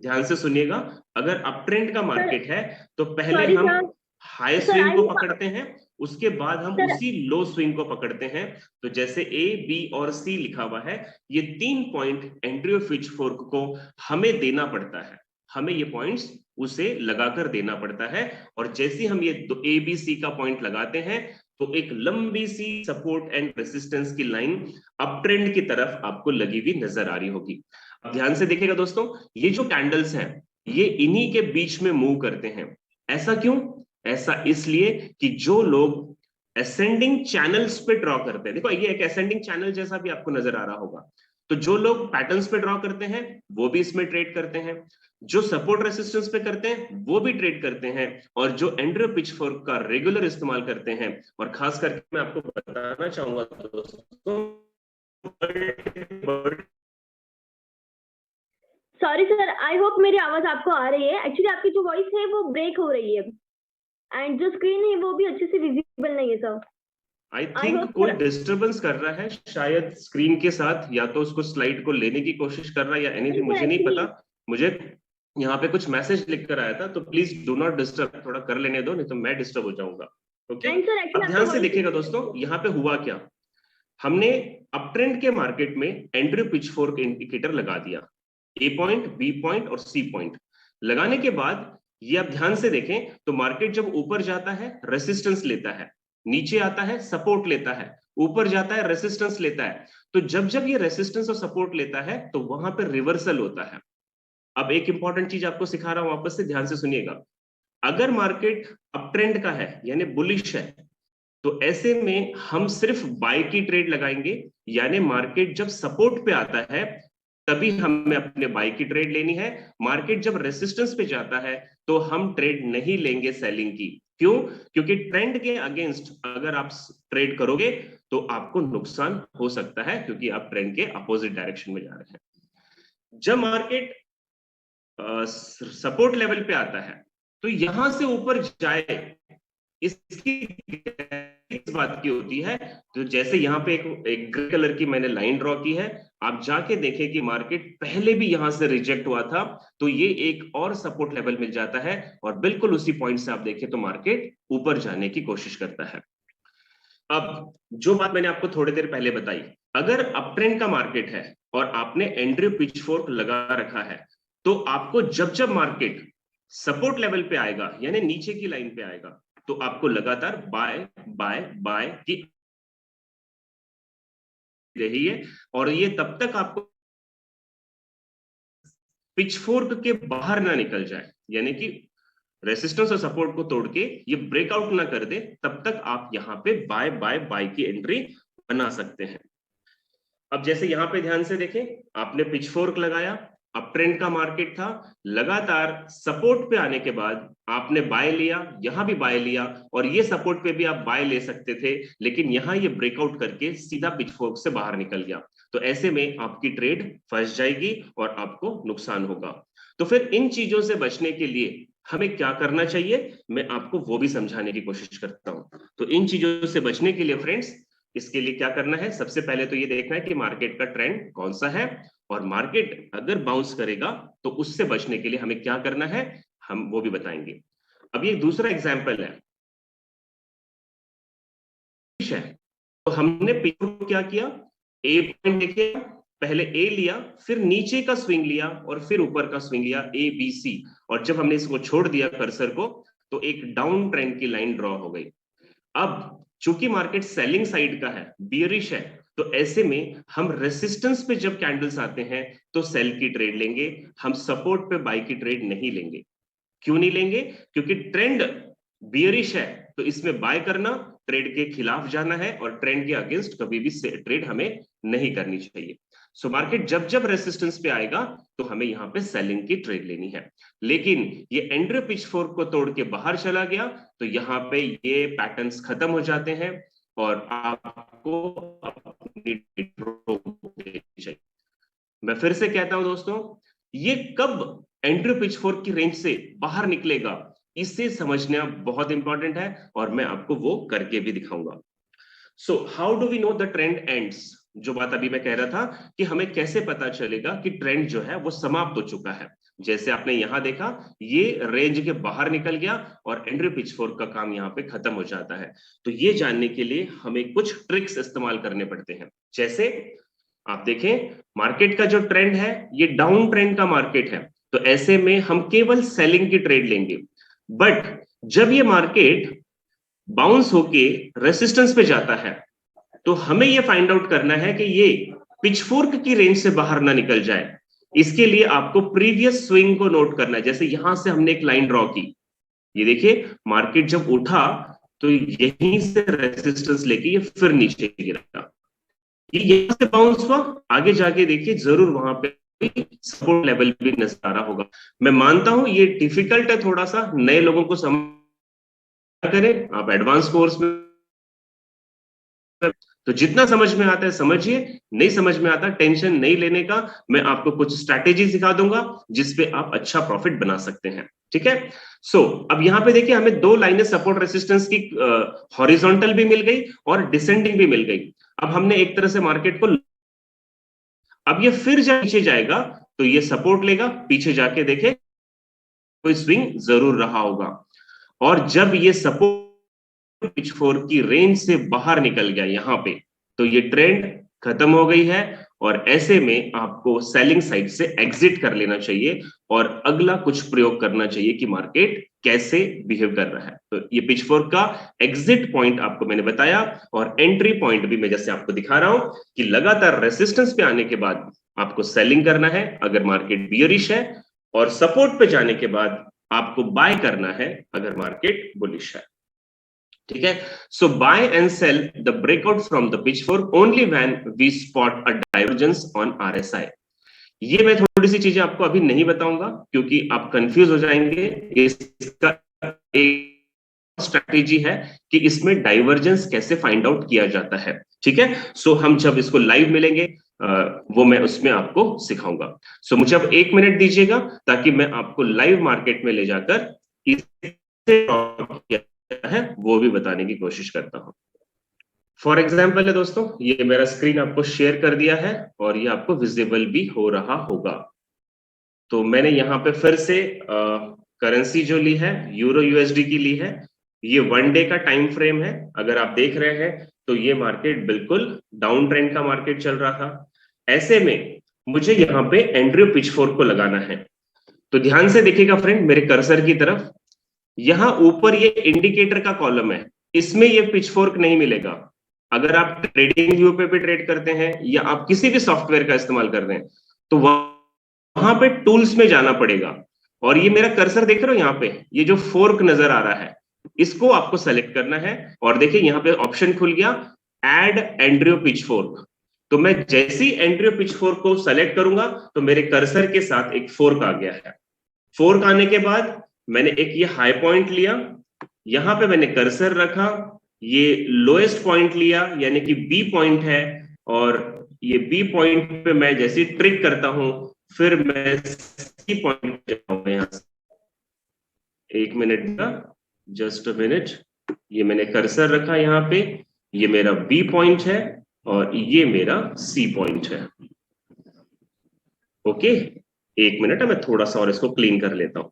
ध्यान से सुनिएगा, अगर अप ट्रेंड का मार्केट है तो पहले हम हाई स्विंग को पकड़ते हैं, उसके बाद हम उसी लो स्विंग को पकड़ते हैं। तो जैसे ए बी और सी लिखा हुआ है, ये 3 पॉइंट एंड्रयू पिचफोर्क को हमें देना पड़ता है, हमें ये पॉइंट्स उसे लगाकर देना पड़ता है। और जैसे हम ये ए बी सी का पॉइंट लगाते हैं तो एक लंबी सी सपोर्ट एंड रेसिस्टेंस की लाइन अप ट्रेंड की तरफ आपको लगी हुई नजर आ रही होगी। अब ध्यान से देखिएगा दोस्तों, ये जो कैंडल्स हैं ये इन्हीं के बीच में मूव करते हैं। ऐसा क्यों? ऐसा इसलिए कि जो लोग असेंडिंग चैनल्स पे ड्रॉ करते हैं, देखो ये एक असेंडिंग चैनल जैसा भी आपको नजर आ रहा होगा, तो जो लोग पैटर्न्स पे ड्रॉ करते हैं वो भी इसमें ट्रेड करते हैं, जो सपोर्ट रेसिस्टेंस पे करते हैं वो भी ट्रेड करते हैं, और जो एंड्रयू पिचफोर्क का रेगुलर इस्तेमाल करते हैं। और खास करके मैं आपको बताना चाहूंगा दोस्तों, सॉरी सर, आई होप मेरी आवाज आपको आ रही है। एक्चुअली आपकी जो वॉइस है वो ब्रेक हो रही है, एंड जो स्क्रीन है वो भी अच्छे से विजिबल नहीं है सर। आई थिंक कोई डिस्टर्बेंस कर रहा है शायद स्क्रीन के साथ, या तो उसको स्लाइड को लेने की कोशिश कर रहा है या एनीथिंग, मुझे नहीं पता। मुझे यहाँ पे कुछ मैसेज लिख कर आया था, तो प्लीज डू नॉट डिस्टर्ब, थोड़ा कर लेने दो, नहीं तो मैं डिस्टर्ब हो जाऊंगा। ओके, अब ध्यान से देखिएगा दोस्तों, यहाँ पे हुआ क्या, हमने अप ट्रेंड के मार्केट में एंड्रयू पिचफोर्क इंडिकेटर लगा दिया, ए पॉइंट बी पॉइंट और सी पॉइंट लगाने के बाद ये आप ध्यान से देखें तो मार्केट जब ऊपर जाता है रेसिस्टेंस लेता है, नीचे आता है सपोर्ट लेता है, ऊपर जाता है रेसिस्टेंस लेता है। तो जब जब ये रेसिस्टेंस और सपोर्ट लेता है तो वहां पर रिवर्सल होता है। अब एक इंपॉर्टेंट चीज आपको सिखा रहा हूं, वापस से ध्यान से सुनिएगा। अगर मार्केट अप ट्रेंड का है यानी बुलिश है, तो ऐसे में हम सिर्फ बाय की ट्रेड लगाएंगे, यानी मार्केट जब सपोर्ट पे आता है तभी हमें अपने बाय की ट्रेड लेनी है। मार्केट जब रेसिस्टेंस पे जाता है तो हम ट्रेड नहीं लेंगे सेलिंग की। क्यों? क्योंकि ट्रेंड के अगेंस्ट अगर आप ट्रेड करोगे तो आपको नुकसान हो सकता है, क्योंकि आप ट्रेंड के अपोजिट डायरेक्शन में जा रहे हैं। जब मार्केट सपोर्ट लेवल पे आता है तो यहां से ऊपर जाए, इसकी इस बात की होती है, तो जैसे यहाँ पे एक ग्रे कलर की मैंने लाइन ड्रॉ की है, आप जाके देखें कि मार्केट पहले भी यहां से रिजेक्ट हुआ था, तो ये एक और सपोर्ट लेवल मिल जाता है, और बिल्कुल उसी पॉइंट से आप देखें तो मार्केट ऊपर जाने की कोशिश करता है। अब जो बात मैंने आपको थोड़ी देर पहले बताई, अगर अप ट्रेंड का मार्केट है और आपने एंट्री पिचफोर्क लगा रखा है, तो आपको जब जब मार्केट सपोर्ट लेवल पे आएगा यानी नीचे की लाइन पे आएगा, तो आपको लगातार बाय बाय बाय की रही है, और ये तब तक आपको पिचफोर्क के बाहर ना निकल जाए, यानी कि रेसिस्टेंस और सपोर्ट को तोड़ के ये ब्रेकआउट ना कर दे, तब तक आप यहां पे बाय बाय बाय की एंट्री बना सकते हैं। अब जैसे यहां पे ध्यान से देखें, आपने पिचफोर्क लगाया, अप ट्रेंड का मार्केट था, लगातार सपोर्ट पे आने के बाद आपने बाय लिया, यहां भी बाय लिया, और ये सपोर्ट पे भी आप बाय ले सकते थे, लेकिन यहां ये ब्रेकआउट करके सीधा पिचफोर्क से बाहर निकल गया, तो ऐसे में आपकी ट्रेड फंस जाएगी और आपको नुकसान होगा। तो फिर इन चीजों से बचने के लिए हमें क्या करना चाहिए, मैं आपको वो भी समझाने की कोशिश करता हूं। तो इन चीजों से बचने के लिए फ्रेंड्स, इसके लिए क्या करना है, सबसे पहले तो ये देखना है कि मार्केट का ट्रेंड कौन सा है, और मार्केट अगर बाउंस करेगा तो उससे बचने के लिए हमें क्या करना है, हम वो भी बताएंगे। अब ये दूसरा एग्जांपल है, तो हमने पिछले क्या किया, ए पॉइंट देखिए, पहले ए लिया, फिर नीचे का स्विंग लिया, और फिर ऊपर का स्विंग लिया, ए बी सी, और जब हमने इसको छोड़ दिया कर्सर को, तो एक डाउन ट्रेंड की लाइन ड्रॉ हो गई। अब चूंकि मार्केट सेलिंग साइड का है, बियरिश है, तो ऐसे में हम रेसिस्टेंस पे जब कैंडल्स आते हैं तो सेल की ट्रेड लेंगे, हम सपोर्ट पे बाई की ट्रेड नहीं लेंगे। क्यों नहीं लेंगे, क्योंकि ट्रेंड बियरिश है, तो इसमें बाय करना ट्रेंड के खिलाफ जाना है, और ट्रेंड के अगेंस्ट कभी भी ट्रेड हमें नहीं करनी चाहिए। सो मार्केट जब जब रेसिस्टेंस पे आएगा तो हमें यहाँ पे सेलिंग की ट्रेड लेनी है। लेकिन ये एंड्रे पिचफोर्क को तोड़ के बाहर चला गया, तो यहाँ पे ये पैटर्न्स खत्म हो जाते हैं और आपको अपनी चाहिए। मैं फिर से कहता हूं दोस्तों, ये कब एंड्रे पिचफोर्क की रेंज से बाहर निकलेगा, इसे समझना बहुत इंपॉर्टेंट है, और मैं आपको वो करके भी दिखाऊंगा। So how do we know the trend ends, जो बात अभी मैं कह रहा था कि हमें कैसे पता चलेगा कि ट्रेंड जो है वो समाप्त हो चुका है। जैसे आपने यहां देखा, ये रेंज के बाहर निकल गया और एंड्रे पिचफोर्क का काम यहाँ पे खत्म हो जाता है। तो ये जानने के लिए हमें कुछ ट्रिक्स इस्तेमाल करने पड़ते हैं। जैसे आप देखें, मार्केट का जो ट्रेंड है ये डाउन ट्रेंड का मार्केट है, तो ऐसे में हम केवल सेलिंग की ट्रेड लेंगे। बट जब ये मार्केट बाउंस होके रेसिस्टेंस पे जाता है, तो हमें ये फाइंड आउट करना है कि ये पिचफोर्क की रेंज से बाहर ना निकल जाए। इसके लिए आपको प्रीवियस स्विंग को नोट करना है। जैसे यहां से हमने एक लाइन ड्रॉ की, ये देखिए मार्केट जब उठा तो यहीं से रेसिस्टेंस लेके ये फिर नीचे गिरा, ये यहां से बाउंस हुआ, आगे जाके देखिए जरूर वहां पे सपोर्ट लेवल भी नजर आ रहा होगा। मैं मानता हूं ये डिफिकल्ट है थोड़ा सा, नए लोगों को समझ करें, आप एडवांस कोर्स में तो जितना समझ में आता है समझिए, नहीं समझ में आता टेंशन नहीं लेने का, मैं आपको कुछ स्ट्रैटेजी सिखा दूंगा जिसपे आप अच्छा प्रॉफिट बना सकते हैं। ठीक है, सो अब यहां पे देखिए हमें दो लाइनें सपोर्ट रेसिस्टेंस की हॉरिजॉन्टल भी मिल गई और डिसेंडिंग भी मिल गई। अब हमने एक तरह से मार्केट को, अब ये फिर जब नीचे जाएगा तो ये सपोर्ट लेगा, पीछे जाके देखे कोई स्विंग जरूर रहा होगा, और जब ये सपोर्ट पिचफोर्क की रेंज से बाहर निकल गया यहां पे, तो ये ट्रेंड खत्म हो गई है, और ऐसे में आपको सेलिंग साइड से एग्जिट कर लेना चाहिए और अगला कुछ प्रयोग करना चाहिए कि मार्केट कैसे बिहेव कर रहा है। तो ये पिचफोर्क का एग्जिट पॉइंट आपको मैंने बताया, और एंट्री पॉइंट भी मैं जैसे आपको दिखा रहा हूं कि लगातार रेसिस्टेंस पे आने के बाद आपको सेलिंग करना है अगर मार्केट बियरिश है, और सपोर्ट पे जाने के बाद आपको बाय करना है अगर मार्केट बुलिश है। ठीक है, so buy and sell the breakout from the pitchfork only when we spot a divergence on RSI. ये मैं थोड़ी सी चीजें आपको अभी नहीं बताऊंगा क्योंकि आप कंफ्यूज हो जाएंगे। इसका एक स्ट्रैटेजी है कि इसमें डाइवर्जेंस कैसे फाइंड आउट किया जाता है। ठीक है, सो हम जब इसको लाइव मिलेंगे वो मैं उसमें आपको सिखाऊंगा। सो मुझे अब 1 मिनट दीजिएगा ताकि मैं आपको लाइव मार्केट में ले जाकर है वो भी बताने की कोशिश करता हूं। फॉर एग्जाम्पल है दोस्तों, ये मेरा स्क्रीन आपको शेयर कर दिया है और ये आपको विजिबल भी हो रहा होगा। तो मैंने यहाँ पे फिर से करेंसी जो ली है यूरो यूएसडी की ली है, ये 1 डे का टाइम फ्रेम है, अगर आप देख रहे हैं तो ये मार्केट बिल्कुल डाउन ट्रेंड का मार्केट चल रहा था। ऐसे में मुझे यहाँ पे एंड्रयू पिचफोर्क को लगाना है। तो ध्यान से देखिएगा फ्रेंड मेरे कर्सर की तरफ, यहां ऊपर ये इंडिकेटर का कॉलम है, इसमें ये पिचफोर्क नहीं मिलेगा। अगर आप ट्रेडिंग व्यू पे भी ट्रेड करते हैं या आप किसी भी सॉफ्टवेयर का इस्तेमाल कर रहे हैं तो वहां पे टूल्स में जाना पड़ेगा, और ये मेरा कर्सर देख रहे हो यहाँ पे, ये जो फोर्क नजर आ रहा है इसको आपको सेलेक्ट करना है। और देखिए यहाँ पे ऑप्शन खुल गया एड एंड्रयू पिचफोर्क। तो मैं जैसे ही एंड्रयू पिचफोर्क को सेलेक्ट करूंगा तो मेरे कर्सर के साथ एक फोर्क आ गया है। फोर्क आने के बाद मैंने एक ये हाई पॉइंट लिया, यहां पे मैंने कर्सर रखा, ये लोएस्ट पॉइंट लिया यानी कि बी पॉइंट है, और ये बी पॉइंट पे मैं जैसे ट्रिक करता हूं फिर मैं सी पॉइंट पे जाऊंगा। यहां से 1 मिनट का, जस्ट अ मिनट, ये मैंने कर्सर रखा यहाँ पे, ये मेरा बी पॉइंट है और ये मेरा सी पॉइंट है। ओके, 1 मिनट है, मैं थोड़ा सा और इसको क्लीन कर लेता हूं।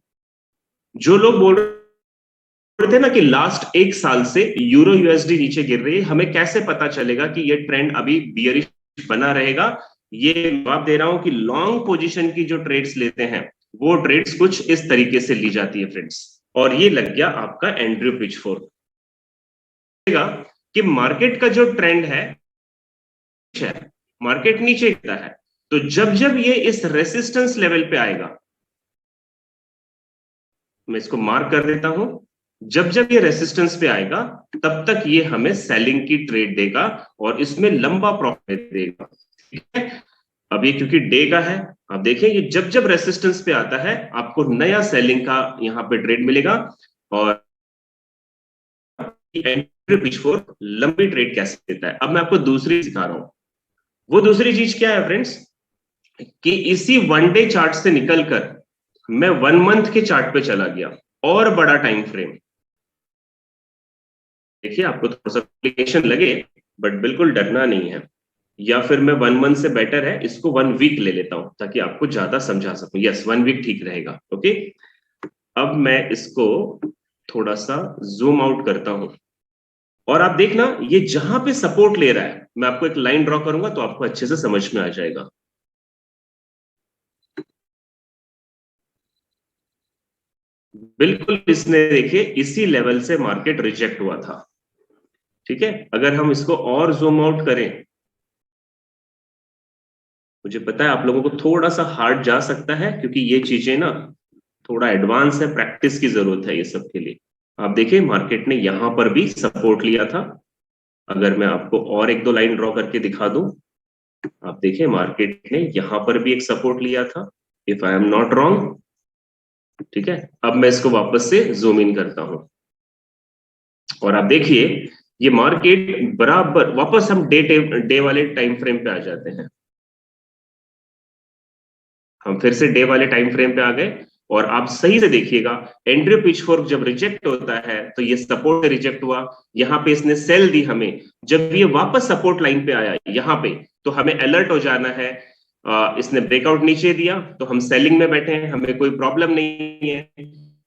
जो लोग बोल रहे थे ना कि लास्ट 1 साल से यूरो यूएसडी नीचे गिर रही है, हमें कैसे पता चलेगा कि ये ट्रेंड अभी बियरिश बना रहेगा, ये जवाब दे रहा हूं कि लॉन्ग पोजीशन की जो ट्रेड्स लेते हैं वो ट्रेड्स कुछ इस तरीके से ली जाती है फ्रेंड्स। और ये लग गया आपका एंड्रयू पिचफोर्क। कि मार्केट का जो ट्रेंड है, मार्केट नीचे गिरता है, तो जब जब ये इस रेसिस्टेंस लेवल पे आएगा, मैं इसको मार्क कर देता हूं, जब जब ये रेसिस्टेंस पे आएगा तब तक ये हमें सेलिंग की ट्रेड देगा और इसमें लंबा प्रॉफिट देगा। ठीक है, अब ये क्योंकि डे का है, आप देखें ये जब जब रेसिस्टेंस पे आता है आपको नया सेलिंग का यहां पे ट्रेड मिलेगा। और पिचफोर्क लंबी ट्रेड कैसे देता है, अब मैं आपको दूसरी सिखा रहा हूं। वो दूसरी चीज क्या है फ्रेंड्स, कि इसी 1 डे चार्ट से निकलकर मैं 1 मंथ के चार्ट पे चला गया और बड़ा टाइम फ्रेम। देखिए आपको थोड़ा सा कॉम्प्लिकेशन लगे बट बिल्कुल डरना नहीं है, या फिर मैं 1 मंथ से बेटर है इसको 1 वीक ले लेता हूं ताकि आपको ज्यादा समझा सकूं। यस, 1 वीक ठीक रहेगा। ओके, अब मैं इसको थोड़ा सा जूम आउट करता हूं और आप देखना ये जहां पे सपोर्ट ले रहा है, मैं आपको एक लाइन ड्रॉ करूंगा तो आपको अच्छे से समझ में आ जाएगा। बिल्कुल इसने देखिए इसी लेवल से मार्केट रिजेक्ट हुआ था। ठीक है, अगर हम इसको और जूम आउट करें, मुझे पता है आप लोगों को थोड़ा सा हार्ड जा सकता है क्योंकि ये चीजें ना थोड़ा एडवांस है, प्रैक्टिस की जरूरत है ये सब के लिए। आप देखिए मार्केट ने यहां पर भी सपोर्ट लिया था, अगर मैं आपको और 1-2 लाइन ड्रॉ करके दिखा दूं, आप देखिए मार्केट ने यहां पर भी एक सपोर्ट लिया था, if I am not wrong. ठीक है, अब मैं इसको वापस से जूम इन करता हूं और आप देखिए ये मार्केट बराबर वापस हम डे वाले टाइम फ्रेम पे आ जाते हैं। हम फिर से डे वाले टाइम फ्रेम पे आ गए और आप सही से देखिएगा एंड्रयू पिचफोर्क जब रिजेक्ट होता है तो ये सपोर्ट रिजेक्ट हुआ, यहां पे इसने सेल दी हमें, जब ये वापस सपोर्ट लाइन पे आया यहां पे तो हमें अलर्ट हो जाना है। इसने ब्रेकआउट नीचे दिया तो हम सेलिंग में बैठे हैं, हमें कोई प्रॉब्लम नहीं है।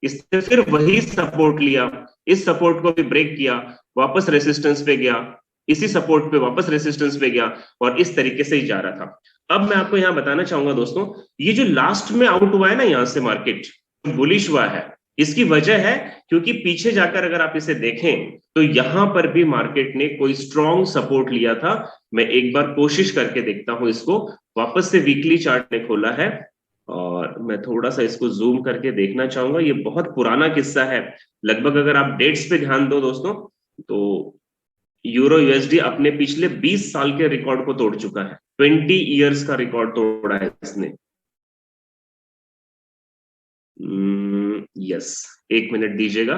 इसने फिर वही सपोर्ट लिया, इस सपोर्ट को भी ब्रेक किया, वापस रेसिस्टेंस पे गया, इसी सपोर्ट पे वापस रेसिस्टेंस पे गया और इस तरीके से ही जा रहा था। अब मैं आपको यहां बताना चाहूंगा दोस्तों, ये जो लास्ट में आउट हुआ है ना यहां से मार्केट बुलिश हुआ है, इसकी वजह है क्योंकि पीछे जाकर अगर आप इसे देखें तो यहां पर भी मार्केट ने कोई स्ट्रॉन्ग सपोर्ट लिया था। मैं एक बार कोशिश करके देखता हूं, इसको वापस से वीकली चार्ट ने खोला है और मैं थोड़ा सा इसको जूम करके देखना चाहूंगा। ये बहुत पुराना किस्सा है, लगभग अगर आप डेट्स पे ध्यान दो दोस्तों तो यूरो यूएसडी अपने पिछले 20 साल के रिकॉर्ड को तोड़ चुका है, 20 इयर्स का रिकॉर्ड तोड़ा है इसने। यस, 1 मिनट दीजिएगा,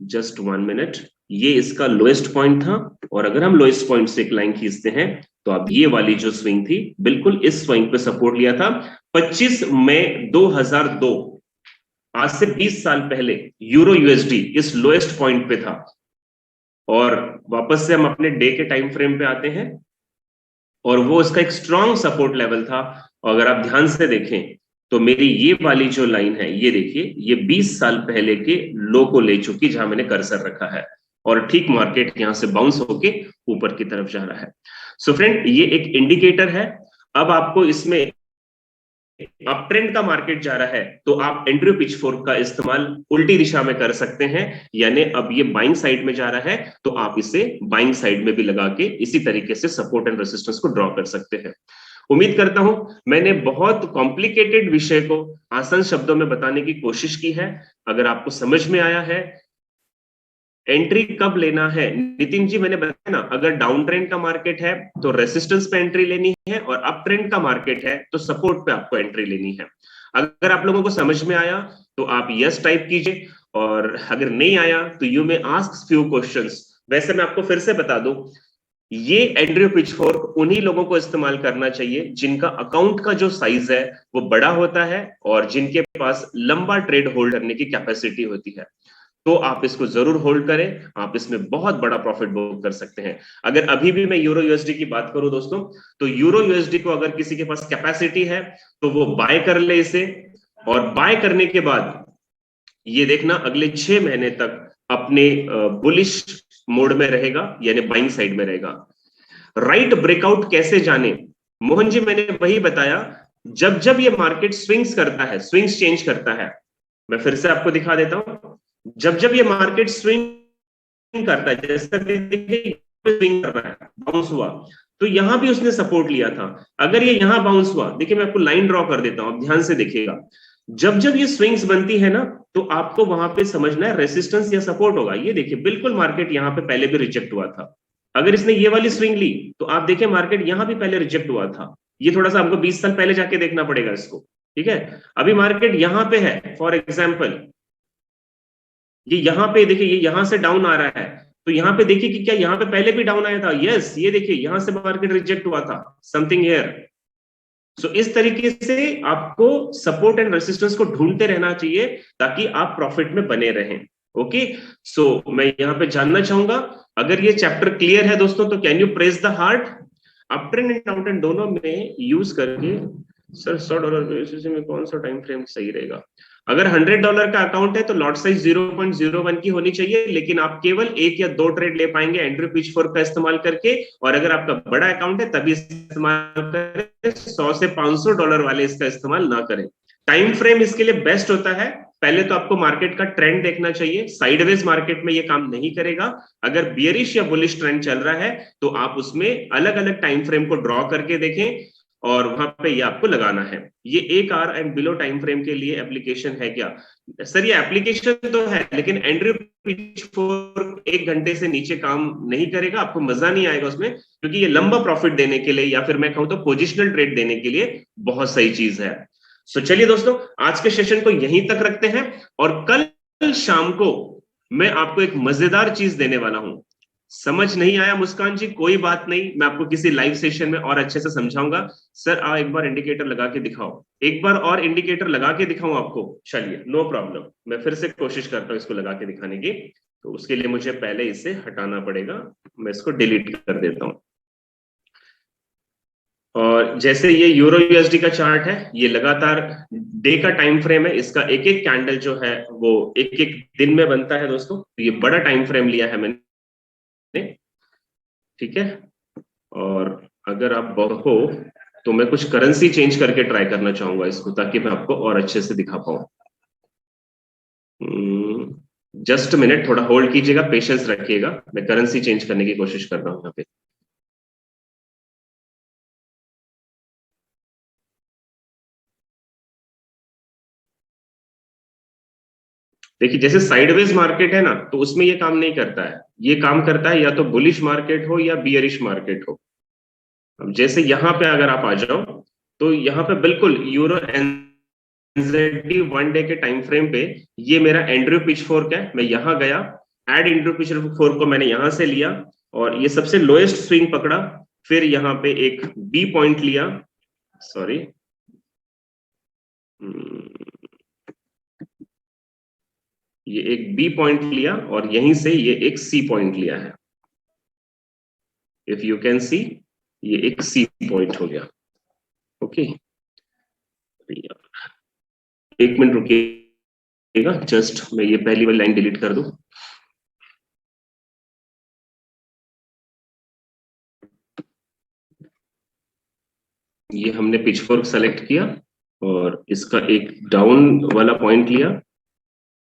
जस्ट 1 मिनट। ये इसका लोएस्ट पॉइंट था और अगर हम लोएस्ट पॉइंट से एक लाइन खींचते हैं तो अब ये वाली जो स्विंग थी बिल्कुल इस स्विंग पे सपोर्ट लिया था 25 मई 2002, आज से 20 साल पहले यूरो यूएसडी इस लोएस्ट पॉइंट पे था। और वापस से हम अपने डे के टाइम फ्रेम पे आते हैं और वो इसका एक स्ट्रॉन्ग सपोर्ट लेवल था। और अगर आप ध्यान से देखें तो मेरी ये वाली जो लाइन है, ये देखिए, ये 20 साल पहले के लो को ले चुकी, जहां मैंने कर्सर रखा है, और ठीक मार्केट यहां से बाउंस होके ऊपर की तरफ जा रहा है। सो फ्रेंड, ये एक इंडिकेटर है। अब आपको इसमें अप ट्रेंड का मार्केट जा रहा है, तो आप एंड्रयू पिचफोर्क का इस्तेमाल उल्टी दिशा में कर सकते हैं, यानी अब ये बाइंग साइड में जा रहा है, तो आप इसे बाइंग साइड में भी लगा के इसी तरीके से सपोर्ट एंड रेजिस्टेंस को ड्रॉ कर सकते हैं। उम्मीद करता हूं मैंने बहुत कॉम्प्लिकेटेड विषय को आसान शब्दों में बताने की कोशिश की है। अगर आपको समझ में आया है, एंट्री कब लेना है, नितिन जी मैंने बताया ना, अगर डाउन ट्रेंड का मार्केट है तो रेसिस्टेंस पे एंट्री लेनी है, और अप ट्रेंड का मार्केट है तो सपोर्ट पे आपको एंट्री लेनी है। अगर आप लोगों को समझ में आया तो आप यस टाइप कीजिए, और अगर नहीं आया तो you may ask few questions. वैसे मैं आपको फिर से बता दूं, ये एंड्रयू पिचफोर्क उन्हीं लोगों को इस्तेमाल करना चाहिए जिनका अकाउंट का जो साइज है वो बड़ा होता है, और जिनके पास लंबा ट्रेड होल्ड करने की कैपेसिटी होती है। तो आप इसको जरूर होल्ड करें, आप इसमें बहुत बड़ा प्रॉफिट बुक कर सकते हैं। अगर अभी भी मैं यूरो यूएसडी की बात करूं दोस्तों, तो यूरो यूएसडी को अगर किसी के पास कैपेसिटी है तो वो बाय कर ले इसे, और बाय करने के बाद ये देखना अगले 6 महीने तक अपने बुलिश मोड में रहेगा, यानी बाइंग साइड में रहेगा। राइट ब्रेकआउट कैसे जाने, मोहन जी मैंने वही बताया, जब जब ये मार्केट स्विंग्स करता है, स्विंग्स चेंज करता है, मैं फिर से आपको दिखा देता हूं, जब जब ये मार्केट स्विंग करता है, जैसे देखिए स्विंग कर रहा है, बाउंस हुआ, तो यहां भी उसने सपोर्ट लिया था। अगर ये यहां बाउंस हुआ, देखिए मैं आपको लाइन ड्रॉ कर देता हूं, ध्यान से देखिएगा, जब जब ये स्विंग्स बनती है ना, तो आपको वहां पे समझना है रेसिस्टेंस या सपोर्ट होगा। ये देखिए बिल्कुल मार्केट यहां पे पहले भी रिजेक्ट हुआ था। अगर इसने ये वाली स्विंग ली तो आप देखिए मार्केट यहां भी पहले रिजेक्ट हुआ था। ये थोड़ा सा हमको 20 साल पहले जाके देखना पड़ेगा इसको, ठीक है। अभी मार्केट यहां पे है, फॉर एग्जाम्पल ये यहाँ पे देखिए, ये यहां से डाउन आ रहा है, तो यहाँ पे देखिए कि क्या यहाँ पे पहले भी डाउन आया था, यस, ये देखिए यहां से मार्केट रिजेक्ट हुआ था, समथिंग हियर। सो इस तरीके से आपको सपोर्ट एंड रेसिस्टेंस को ढूंढते रहना चाहिए, ताकि आप प्रॉफिट में बने रहें। ओके, सो मैं यहाँ पे जानना चाहूंगा, अगर ये चैप्टर क्लियर है दोस्तों, तो can you press the heart. Up trend and down trend दोनों में यूज करके, सर $100 बेसिस में कौन सा टाइम फ्रेम सही रहेगा। अगर $100 का अकाउंट है तो लॉट साइज 0.01 की होनी चाहिए, लेकिन आप केवल 1 या 2 ट्रेड ले पाएंगे एंड्रयू पिचफोर्क का इस्तेमाल करके। और अगर आपका बड़ा अकाउंट है तभी इस्तेमाल करें, $100 से $500 वाले इसका इस्तेमाल ना करें। टाइम फ्रेम इसके लिए बेस्ट होता है। पहले तो आपको मार्केट का ट्रेंड देखना चाहिए, साइडवेज मार्केट में ये काम नहीं करेगा। अगर बियरिश या बुलिश ट्रेंड चल रहा है तो आप उसमें अलग अलग टाइम फ्रेम को ड्रॉ करके देखें, और वहां पे ये आपको लगाना है। ये 1 our and below time frame के लिए एप्लीकेशन है क्या? सर ये एप्लीकेशन तो है, लेकिन एंड्रयू पिचफोर्क 1 घंटे से नीचे काम नहीं करेगा, आपको मजा नहीं आएगा उसमें, क्योंकि ये लंबा प्रॉफिट देने के लिए, या फिर मैं कहूं तो पोजिशनल ट्रेड देने के लिए बहुत सही चीज है। सो चलिए दोस्तों, आज के सेशन को यहीं तक रखते हैं, और कल शाम को मैं आपको एक मजेदार चीज देने वाला हूं। समझ नहीं आया मुस्कान जी, कोई बात नहीं, मैं आपको किसी लाइव सेशन में और अच्छे से समझाऊंगा। सर आ एक बार इंडिकेटर लगा के दिखाओ, एक बार और इंडिकेटर लगा के दिखाऊं आपको? चलिए नो प्रॉब्लम, मैं फिर से कोशिश करता हूं इसको लगा के दिखाने की। तो उसके लिए मुझे पहले इसे हटाना पड़ेगा, मैं इसको डिलीट कर देता हूं। और जैसे ये यूरो यूएसडी का चार्ट है, ये लगातार डे का टाइम फ्रेम है, इसका एक एक कैंडल जो है वो एक एक दिन में बनता है दोस्तों। तो ये बड़ा टाइम फ्रेम लिया है मैंने, ठीक है। और अगर आप हो तो मैं कुछ करेंसी चेंज करके ट्राई करना चाहूंगा इसको, ताकि मैं आपको और अच्छे से दिखा पाऊं। जस्ट मिनट, थोड़ा होल्ड कीजिएगा, पेशेंस रखिएगा, मैं करेंसी चेंज करने की कोशिश कर रहा हूं यहाँ पे। देखिए जैसे साइडवेज मार्केट है ना, तो उसमें ये काम नहीं करता है, ये काम करता है या तो बुलिश मार्केट हो या बियरिश मार्केट हो। अब जैसे यहाँ पे अगर आप आ जाओ, तो यहाँ पे बिल्कुल यूरो एनजेडी 1 डे के टाइम फ्रेम पे ये मेरा एंड्रयू पिचफोर्क है। मैं यहाँ गया, एड एंड्रयू पिचफोर्क को मैंने यहाँ से लिया, और ये सबसे लोएस्ट स्विंग पकड़ा, फिर यहाँ पे एक बी पॉइंट लिया, सॉरी, ये एक बी पॉइंट लिया, और यहीं से ये एक सी पॉइंट लिया है। इफ यू कैन सी, ये एक सी पॉइंट हो गया। ओके, एक मिनट रुकिएगा, जस्ट मैं ये पहली वाली लाइन डिलीट कर दूं। ये हमने पिचफोर्क सेलेक्ट किया और इसका एक डाउन वाला पॉइंट लिया,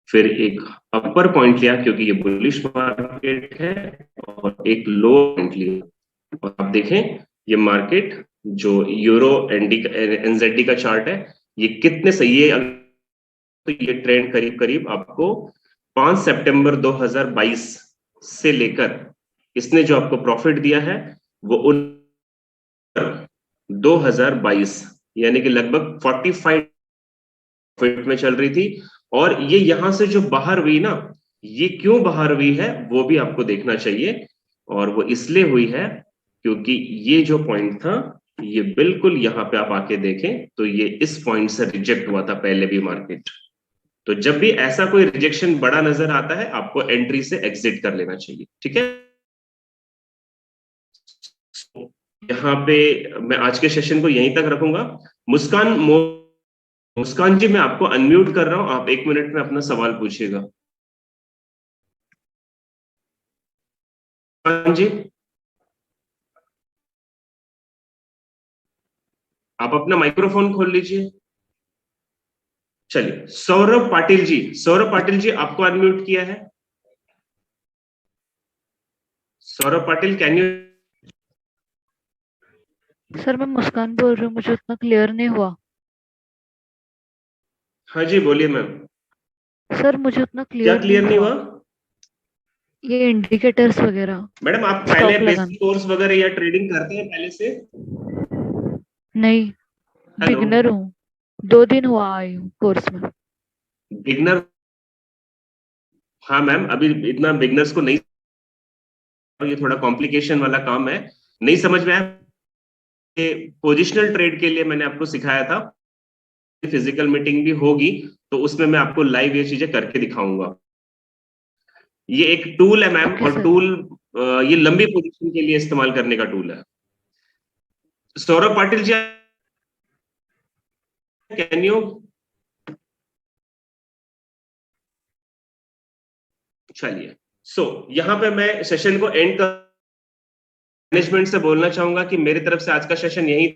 फिर एक अपर पॉइंट लिया क्योंकि ये बुलिश मार्केट है, और एक लो पॉइंट लिया। और आप देखें ये मार्केट जो यूरो एनजेडी का चार्ट है, ये कितने सही है। तो ये ट्रेंड करीब करीब आपको 5 सितंबर 2022 से लेकर इसने जो आपको प्रॉफिट दिया है वो 2022 यानी कि लगभग 45 प्रॉफिट में चल रही थी। और ये यहां से जो बाहर हुई ना, ये क्यों बाहर हुई है वो भी आपको देखना चाहिए, और वो इसलिए हुई है क्योंकि ये जो पॉइंट था ये बिल्कुल यहाँ पे आप आके देखें तो ये इस पॉइंट से रिजेक्ट हुआ था पहले भी मार्केट। तो जब भी ऐसा कोई रिजेक्शन बड़ा नजर आता है आपको एंट्री से एग्जिट कर लेना चाहिए, ठीक है। यहाँ पे मैं आज के सेशन को यहीं तक रखूंगा। मुस्कान जी मैं आपको अनम्यूट कर रहा हूं, आप 1 मिनट में अपना सवाल पूछिएगा। मुस्कान जी आप अपना माइक्रोफोन खोल लीजिए। चलिए सौरभ पाटिल जी आपको अनम्यूट किया है। Saurabh Patil can you? Sir मैं मुस्कान बोल रही हूँ, मुझे उतना क्लियर नहीं हुआ। हाँ जी बोलिए मैम। सर मुझे उतना क्या क्लियर नहीं हुआ? ये इंडिकेटर्स वगैरह। मैडम आप पहले बेसिक कोर्स वगैरह या ट्रेडिंग करते हैं पहले से? नहीं, बिगिनर हूँ, 2 दिन हुआ आई हूँ कोर्स में। बिगनर? हाँ मैम, अभी इतना बिगनर्स को नहीं, ये थोड़ा कॉम्प्लिकेशन वाला काम है, नहीं समझ में आया। पोजिशनल ट्रेड के लिए मैंने आपको सिखाया था, फिजिकल मीटिंग भी होगी तो उसमें मैं आपको लाइव ये चीजें करके दिखाऊंगा। ये एक टूल है मैम, और टूल ये लंबी पोजीशन के लिए इस्तेमाल करने का टूल है। Saurabh Patil ji can you? चलिए यहां पे मैं सेशन को एंड कर मैनेजमेंट से बोलना चाहूंगा कि मेरी तरफ से आज का सेशन यही।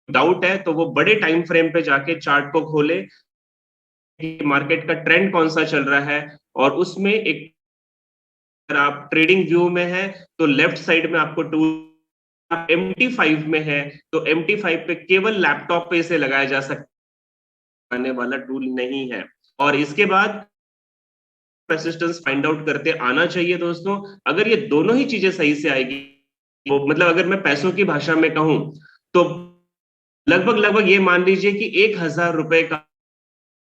डाउट है तो वो बड़े टाइम फ्रेम पे जाके चार्ट को खोले कि मार्केट का ट्रेंड कौन सा चल रहा है, और उसमें एक, अगर आप ट्रेडिंग व्यू में है तो लेफ्ट साइड में आपको टूल, MT5 में है तो MT5 पे केवल लैपटॉप पे इसे लगाया जा सकता, आने वाला टूल नहीं है। और इसके बाद रेसिस्टेंस फाइंड आउट करते आना चाहिए दोस्तों। अगर ये दोनों ही चीजें सही से आएगी, तो मतलब अगर मैं पैसों की भाषा में कहूं तो लगभग ये मान लीजिए कि 1000 रुपए का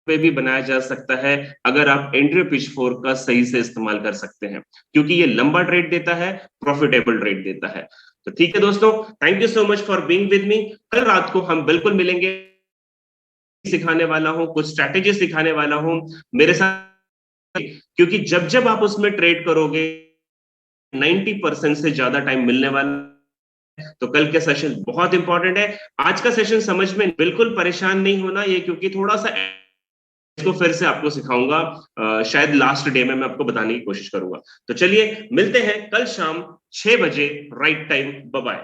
पे भी बनाया जा सकता है अगर आप एंट्री पिचफोर्क का सही से इस्तेमाल कर सकते हैं, क्योंकि ये लंबा ट्रेड देता है, प्रॉफिटेबल ट्रेड देता है। तो ठीक है दोस्तों, thank you so much for being with me. कल रात को हम बिल्कुल मिलेंगे, सिखाने वाला हूं, कुछ स्ट्रैटेजी सिखाने वाला हूं मेरे साथ, क्योंकि जब जब आप उसमें ट्रेड करोगे 90% से ज्यादा टाइम मिलने वाला। तो कल के सेशन बहुत इंपॉर्टेंट है। आज का सेशन समझ में बिल्कुल परेशान नहीं होना, ये क्योंकि थोड़ा सा इसको फिर से आपको सिखाऊंगा, शायद लास्ट डे में मैं आपको बताने की कोशिश करूंगा। तो चलिए मिलते हैं कल शाम 6 बजे राइट टाइम। Bye bye.